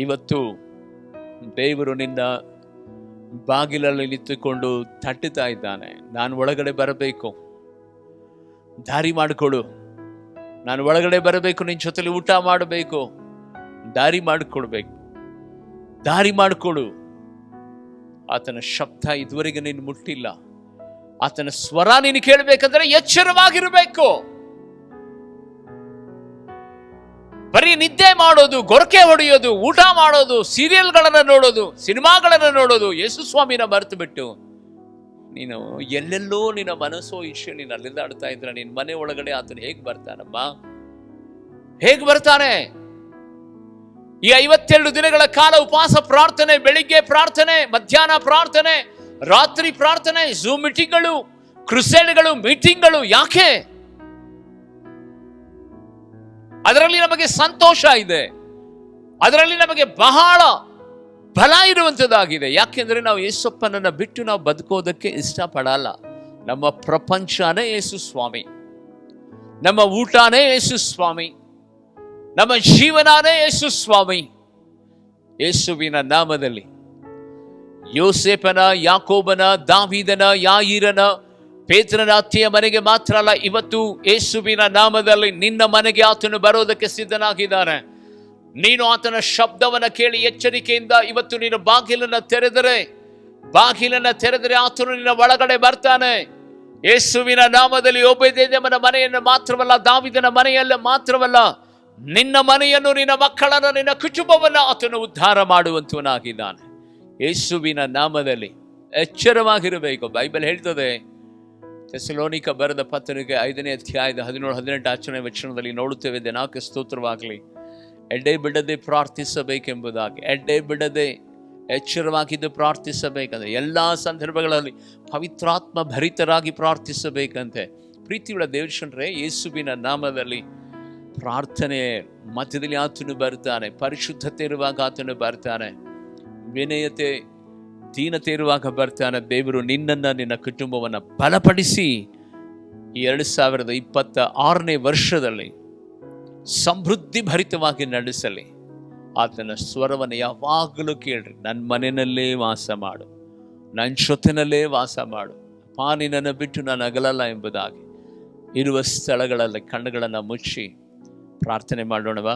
ಇವತ್ತು ದೇವರು ನಿನ್ನ ಬಾಗಿಲಲ್ಲಿ ನಿಂತುಕೊಂಡು ತಟ್ಟುತ್ತಾ ಇದ್ದಾನೆ. ನಾನು ಒಳಗಡೆ ಬರಬೇಕು, ದಾರಿ ಮಾಡಿಕೊಡು, ನಾನು ಒಳಗಡೆ ಬರಬೇಕು, ನಿನ್ನ ಜೊತೆಲಿ ಊಟ ಮಾಡಬೇಕು, ದಾರಿ ಮಾಡಿಕೊಡ್ಬೇಕು, ದಾರಿ ಮಾಡಿಕೊಡು. ಆತನ ಶಬ್ದ ಇದುವರೆಗೆ ನೀನು ಮುಟ್ಟಿಲ್ಲ, ಆತನ ಸ್ವರ ನೀನು ಕೇಳಬೇಕಂದ್ರೆ ಎಚ್ಚರವಾಗಿರಬೇಕು. ಬರೀ ನಿದ್ದೆ ಮಾಡೋದು, ಗೊರಕೆ ಹೊಡೆಯೋದು, ಊಟ ಮಾಡೋದು, ಸೀರಿಯಲ್ಗಳನ್ನು ನೋಡೋದು, ಸಿನಿಮಾಗಳನ್ನು ನೋಡೋದು, ಯೇಸು ಸ್ವಾಮಿನ ಮರೆತು ಬಿಟ್ಟು ನೀನು ಎಲ್ಲೆಲ್ಲೋ ನಿನ್ನ ಮನಸ್ಸೋ ಇಚ್ಛೆ ನೀನು ಅಲ್ಲಿಂದಾಡ್ತಾ ಇದ್ರೆ ನಿನ್ನ ಮನೆ ಒಳಗಡೆ ಆತನು ಹೇಗೆ ಬರ್ತಾನಮ್ಮ? ಹೇಗೆ ಬರ್ತಾನೆ? ಈ 52 ದಿನಗಳ ಕಾಲ ಉಪವಾಸ ಪ್ರಾರ್ಥನೆ, ಬೆಳಿಗ್ಗೆ ಪ್ರಾರ್ಥನೆ, ಮಧ್ಯಾಹ್ನ ಪ್ರಾರ್ಥನೆ, ರಾತ್ರಿ ಪ್ರಾರ್ಥನೆ, ಝೂಮ್ ಮೀಟಿಂಗ್ಗಳು, ಕ್ರುಸೇಡ್ಗಳು, ಮೀಟಿಂಗ್ಗಳು. ಯಾಕೆ? ಅದರಲ್ಲಿ ನಮಗೆ ಸಂತೋಷ ಇದೆ, ಅದರಲ್ಲಿ ನಮಗೆ ಬಹಳ ಬಲ ಇರುವಂಥದ್ದಾಗಿದೆ. ಯಾಕೆಂದ್ರೆ ನಾವು ಯೇಸಪ್ಪನನ್ನ ಬಿಟ್ಟು ನಾವು ಬದುಕೋದಕ್ಕೆ ಇಷ್ಟಪಡಲ್ಲ. ನಮ್ಮ ಪ್ರಪಂಚನೇ ಯೇಸು ಸ್ವಾಮಿ, ನಮ್ಮ ಊಟನೇ ಯೇಸು ಸ್ವಾಮಿ, ನಮ್ಮ ಜೀವನನೇ ಯೇಸು ಸ್ವಾಮಿ. ಯೇಸುವಿನ ನಾಮದಲ್ಲಿ ಯೋಸೇಫನ, ಯಾಕೋಬನ, ದಾವೀದನ, ಯಾಯೀರನ, ಪೇತ್ರನ ಅತ್ತೆಯ ಮನೆಗೆ ಮಾತ್ರ ಅಲ್ಲ, ಇವತ್ತು ಯೇಸುವಿನ ನಾಮದಲ್ಲಿ ನಿನ್ನ ಮನೆಗೆ ಆತನು ಬರೋದಕ್ಕೆ ಸಿದ್ಧನಾಗಿದ್ದಾನೆ. ನೀನು ಆತನ ಶಬ್ದವನ್ನ ಕೇಳಿ ಎಚ್ಚರಿಕೆಯಿಂದ ಇವತ್ತು ನೀನು ಬಾಗಿಲನ್ನ ತೆರೆದರೆ ಆತನು ನಿನ್ನ ಒಳಗಡೆ ಬರ್ತಾನೆ. ಯೇಸುವಿನ ನಾಮದಲ್ಲಿ ಒಬೇದೇದಮನ ಮನೆಯನ್ನು ಮಾತ್ರವಲ್ಲ, ದಾವೀದನ ಮನೆಯಲ್ಲ ಮಾತ್ರವಲ್ಲ, ನಿನ್ನ ಮನೆಯನ್ನು, ನಿನ್ನ ಮಕ್ಕಳನ್ನು, ನಿನ್ನ ಕುಟುಂಬವನ್ನು ಆತನು ಉದ್ಧಾರ ಮಾಡುವಂತವನಾಗಿದ್ದಾನೆ. ಯೇಸುವಿನ ನಾಮದಲ್ಲಿ ಎಚ್ಚರವಾಗಿರಬೇಕು. ಬೈಬಲ್ ಹೇಳ್ತದೆ, ಥೆಸಲೋನಿಕ ಬರೆದ ಪತ್ರಿಕೆ 5ನೇ ಅಧ್ಯಾಯದ 17-18 ವಚನದಲ್ಲಿ ನೋಡುತ್ತೇವೆ, ದಿನಾಕ್ಕೆ ಸ್ತೋತ್ರವಾಗಲಿ, ಎಡ್ಡೆ ಬಿಡದೆ ಪ್ರಾರ್ಥಿಸಬೇಕೆಂಬುದಾಗಿ. ಎಡ್ಡೆ ಬಿಡದೆ ಎಚ್ಚರವಾಗಿದ್ದು ಪ್ರಾರ್ಥಿಸಬೇಕಂದ್ರೆ ಎಲ್ಲಾ ಸಂದರ್ಭಗಳಲ್ಲಿ ಪವಿತ್ರಾತ್ಮ ಭರಿತರಾಗಿ ಪ್ರಾರ್ಥಿಸಬೇಕಂತೆ. ಪ್ರೀತಿಯುಳ್ಳ ದೇವಶನ್ರೆ, ಯೇಸುವಿನ ನಾಮದಲ್ಲಿ ಪ್ರಾರ್ಥನೆ ಮಧ್ಯದಲ್ಲಿ ಆತನು ಬರ್ತಾನೆ. ಪರಿಶುದ್ಧತೆ ಇರುವಾಗ ಆತನು ಬರ್ತಾನೆ, ವಿನಯತೆ, ದೀನತೆ ಇರುವಾಗ ಬರ್ತಾನೆ. ದೇವರು ನಿನ್ನನ್ನ, ನಿನ್ನ ಕುಟುಂಬವನ್ನು ಬಲಪಡಿಸಿ ಈ 2026ನೇ ವರ್ಷದಲ್ಲಿ ಸಮೃದ್ಧಿ ಭರಿತವಾಗಿ ನಡೆಸಲಿ. ಆತನ ಸ್ವರವನ್ನು ಯಾವಾಗಲೂ ಕೇಳ್ರಿ. ನನ್ನ ಮನೆಯಲ್ಲೇ ವಾಸ ಮಾಡು, ನನ್ನ ಜೊತೆನಲ್ಲೇ ವಾಸ ಮಾಡು, ಅಪ್ಪ ನಿನ್ನನ್ನು ಬಿಟ್ಟು ನಾನು ಅಗಲಲ್ಲ ಎಂಬುದಾಗಿ ಇರುವ ಸ್ಥಳಗಳಲ್ಲಿ ಕಣ್ಣುಗಳನ್ನು ಮುಚ್ಚಿ ಪ್ರಾರ್ಥನೆ ಮಾಡೋಣವಾ?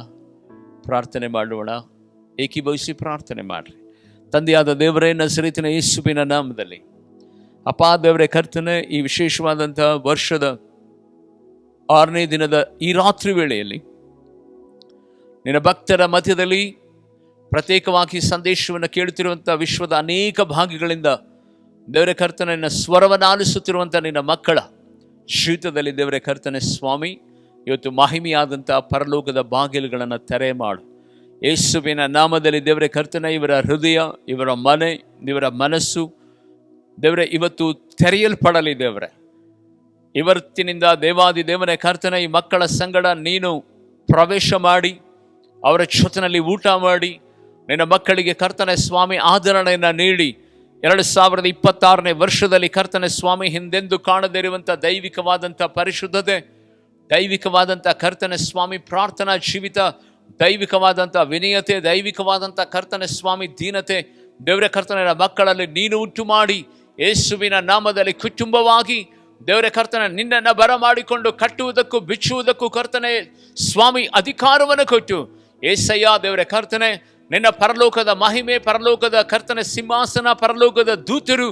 ಪ್ರಾರ್ಥನೆ ಮಾಡೋಣ. ಏಕೀಭವಿಸಿ ಪ್ರಾರ್ಥನೆ ಮಾಡಿರಿ. ತಂದೆಯಾದ ದೇವರೇ, ನಜರೇತಿನ ಯೇಸುವಿನ ನಾಮದಲ್ಲಿ ಅಪಾ ದೇವರೇ ಕರ್ತನೆ, ಈ ವಿಶೇಷವಾದಂಥ ವರ್ಷದ 6ನೇ ದಿನದ ಈ ರಾತ್ರಿ ವೇಳೆಯಲ್ಲಿ ನಿನ್ನ ಭಕ್ತರ ಮಧ್ಯದಲ್ಲಿ ಪ್ರತ್ಯೇಕವಾಗಿ ಸಂದೇಶವನ್ನು ಕೇಳುತ್ತಿರುವಂಥ ವಿಶ್ವದ ಅನೇಕ ಭಾಗಗಳಿಂದ ದೇವರೇ ಕರ್ತನೆ, ನಿನ್ನ ಸ್ವರವನ್ನು ಆಲಿಸುತ್ತಿರುವಂಥ ನಿನ್ನ ಮಕ್ಕಳ ಜೀವಿತದಲ್ಲಿ ದೇವರೇ ಕರ್ತನೆ ಸ್ವಾಮಿ, ಇವತ್ತು ಮಹಿಮೆಯಾದಂಥ ಪರಲೋಕದ ಬಾಗಿಲುಗಳನ್ನು ತೆರೆ ಮಾಡು. ಯೇಸುವಿನ ನಾಮದಲ್ಲಿ ದೇವರೇ ಕರ್ತನೆ, ಇವರ ಹೃದಯ, ಇವರ ಮನೆ, ಇವರ ಮನಸ್ಸು ದೇವರೇ ಇವತ್ತು ತೆರೆಯಲ್ಪಡಲಿ. ದೇವರೇ ಇವತ್ತಿನಿಂದ ದೇವಾದಿ ದೇವರೇ ಕರ್ತನೆ, ಈ ಮಕ್ಕಳ ಸಂಗಡ ನೀನು ಪ್ರವೇಶ ಮಾಡಿ ಅವರ ಜೊತೆಯಲ್ಲಿ ಊಟ ಮಾಡಿ ನಿನ್ನ ಮಕ್ಕಳಿಗೆ ಕರ್ತನೆ ಸ್ವಾಮಿ ಆದರಣೆಯನ್ನು ನೀಡಿ 2026ನೇ ವರ್ಷದಲ್ಲಿ ಕರ್ತನೆ ಸ್ವಾಮಿ ಹಿಂದೆಂದು ಕಾಣದೇ ಇರುವಂಥ ದೈವಿಕವಾದಂಥ ಪರಿಶುದ್ಧತೆ, ದೈವಿಕವಾದಂಥ ಕರ್ತನೆ ಸ್ವಾಮಿ ಪ್ರಾರ್ಥನಾ ಜೀವಿತ, ದೈವಿಕವಾದಂಥ ವಿನಯತೆ, ದೈವಿಕವಾದಂಥ ಕರ್ತನೆ ಸ್ವಾಮಿ ದೀನತೆ ದೇವರ ಕರ್ತನ ಮಕ್ಕಳಲ್ಲಿ ನೀನು ಉಂಟು ಮಾಡಿ ಯೇಸುವಿನ ನಾಮದಲ್ಲಿ ಕುಟುಂಬವಾಗಿ ದೇವರ ಕರ್ತನೆ ನಿನ್ನನ್ನು ಬರಮಾಡಿಕೊಂಡು ಕಟ್ಟುವುದಕ್ಕೂ ಬಿಚ್ಚುವುದಕ್ಕೂ ಕರ್ತನೆ ಸ್ವಾಮಿ ಅಧಿಕಾರವನ್ನು ಕೊಟ್ಟು ಏಸಯ್ಯ ದೇವರ ಕರ್ತನೆ ನಿನ್ನ ಪರಲೋಕದ ಮಹಿಮೆ, ಪರಲೋಕದ ಕರ್ತನೆ ಸಿಂಹಾಸನ, ಪರಲೋಕದ ದೂತರು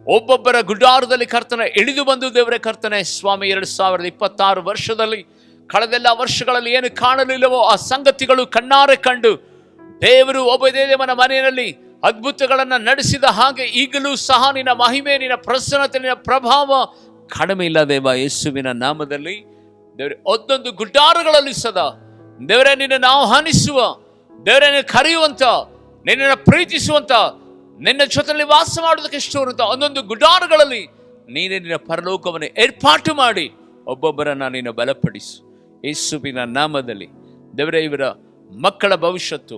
ಒಬ್ಬೊಬ್ಬರ ಗುಡಾರದಲ್ಲಿ ಕರ್ತನೆ ಇಳಿದು ಬಂದು ದೇವರ ಕರ್ತನೆ ಸ್ವಾಮಿ 2026 ವರ್ಷದಲ್ಲಿ ಕಳೆದೆಲ್ಲ ವರ್ಷಗಳಲ್ಲಿ ಏನು ಕಾಣಲಿಲ್ಲವೋ ಆ ಸಂಗತಿಗಳು ಕಣ್ಣಾರೆ ಕಂಡು ದೇವರು ಒಬ್ಬದೇವನ ಮನೆಯಲ್ಲಿ ಅದ್ಭುತಗಳನ್ನು ನಡೆಸಿದ ಹಾಗೆ ಈಗಲೂ ಸಹ ನಿನ್ನ ಮಹಿಮೆ, ನಿನ್ನ ಪ್ರಸನ್ನತೆ, ನಿನ್ನ ಪ್ರಭಾವ ಕಡಿಮೆ ಇಲ್ಲ ದೇವ. ಯೇಸುವಿನ ನಾಮದಲ್ಲಿ ದೇವರೇ ಒಂದೊಂದು ಗುಡ್ಡಾರಗಳಲ್ಲಿ ಸದಾ ದೇವರೇ ನಿನ್ನನ್ನು ಆಹ್ವಾನಿಸುವ, ದೇವರೇ ಕರೆಯುವಂತ, ನಿನ್ನನ್ನು ಪ್ರೀತಿಸುವಂತ, ನಿನ್ನ ಜೊತೆಯಲ್ಲಿ ವಾಸ ಮಾಡೋದಕ್ಕೆ ಇಷ್ಟವಂತ ಒಂದೊಂದು ಗುಡಾರಗಳಲ್ಲಿ ನೀನೇ ನಿನ್ನ ಪರಲೋಕವನ್ನು ಏರ್ಪಾಟು ಮಾಡಿ ಒಬ್ಬೊಬ್ಬರನ್ನ ನೀನು ಬಲಪಡಿಸು ಯೇಸುವಿನ ನಾಮದಲ್ಲಿ. ದೇವರೇ ಇವರ ಮಕ್ಕಳ ಭವಿಷ್ಯತ್ತು,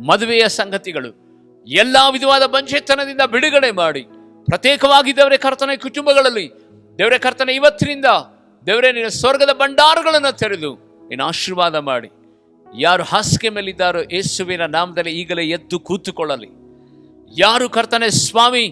ಮದುವೆಯ ಸಂಗತಿಗಳು, ಎಲ್ಲ ವಿಧವಾದ ಬಂಜೆತನದಿಂದ ಬಿಡುಗಡೆ ಮಾಡಿ ಪ್ರತ್ಯೇಕವಾಗಿ ದೇವರೇ ಕರ್ತನೆ ಕುಟುಂಬಗಳಲ್ಲಿ ದೇವರೇ ಕರ್ತನೆ ಇವತ್ತಿನಿಂದ ದೇವರೇ ನಿನ್ನ ಸ್ವರ್ಗದ ಭಂಡಾರಗಳನ್ನು ತೆರೆದು ನೀನು ಆಶೀರ್ವಾದ ಮಾಡಿ. ಯಾರು ಹಾಸಿಗೆ ಮೇಲಿದ್ದಾರೋ ಯೇಸುವಿನ ನಾಮದಲ್ಲಿ ಈಗಲೇ ಎದ್ದು ಕೂತುಕೊಳ್ಳಲಿ. ಯಾರು ಕರ್ತನೆ ಸ್ವಾಮಿ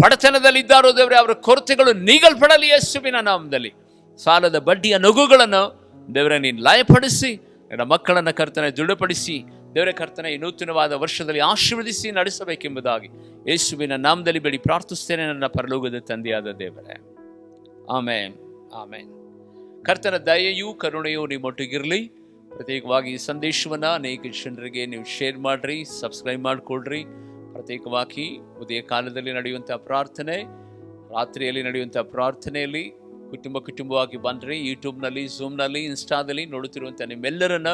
ಬಡತನದಲ್ಲಿದ್ದಾರೋ ದೇವರೇ ಅವರ ಕೊರತೆಗಳು ನೀಗಲ್ಪಡಲಿ ಯೇಸುವಿನ ನಾಮದಲ್ಲಿ. ಸಾಲದ ಬಡ್ಡಿಯ ನಗುಗಳನ್ನು ದೇವರೇ ನೀನು ಲಯಪಡಿಸಿ ನನ್ನ ಮಕ್ಕಳನ್ನು ಕರ್ತನೆ ದೃಢಪಡಿಸಿ ದೇವರೇ ಕರ್ತನೆ ಈ ನೂತನವಾದ ವರ್ಷದಲ್ಲಿ ಆಶೀರ್ವದಿಸಿ ನಡೆಸಬೇಕೆಂಬುದಾಗಿ ಯೇಸುವಿನ ನಾಮದಲ್ಲಿ ಬೇಡಿ ಪ್ರಾರ್ಥಿಸ್ತೇನೆ ನನ್ನ ಪರಲೋಕದ ತಂದೆಯಾದ ದೇವರೇ. ಆಮೇನ್, ಆಮೇನ್. ಕರ್ತನ ದಯೆಯೂ ಕರುಣೆಯೂ ನಿಮ್ಮೊಟ್ಟಿಗಿರಲಿ. ಪ್ರತ್ಯೇಕವಾಗಿ ಈ ಸಂದೇಶವನ್ನು ಅನೇಕ ಜನರಿಗೆ ನೀವು ಶೇರ್ ಮಾಡಿರಿ, ಸಬ್ಸ್ಕ್ರೈಬ್ ಮಾಡಿಕೊಡ್ರಿ. ಪ್ರತ್ಯೇಕವಾಗಿ ಉದಯ ಕಾಲದಲ್ಲಿ ನಡೆಯುವಂಥ ಪ್ರಾರ್ಥನೆ, ರಾತ್ರಿಯಲ್ಲಿ ನಡೆಯುವಂಥ ಪ್ರಾರ್ಥನೆಯಲ್ಲಿ ಕುಟುಂಬವಾಗಿ ಬಂದ್ರಿ. ಯೂಟ್ಯೂಬ್ನಲ್ಲಿ, ಝೂಮ್ನಲ್ಲಿ, ಇನ್ಸ್ಟಾದಲ್ಲಿ ನೋಡುತ್ತಿರುವಂಥ ನಿಮ್ಮೆಲ್ಲರನ್ನ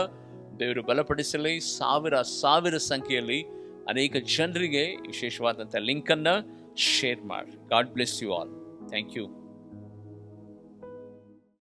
ದೇವರು ಬಲಪಡಿಸಲಿ. ಸಾವಿರ ಸಂಖ್ಯೆಯಲ್ಲಿ ಅನೇಕ ಜನರಿಗೆ ವಿಶೇಷವಾದಂಥ ಲಿಂಕನ್ನು ಶೇರ್ ಮಾಡಿ. God bless you all. Thank you.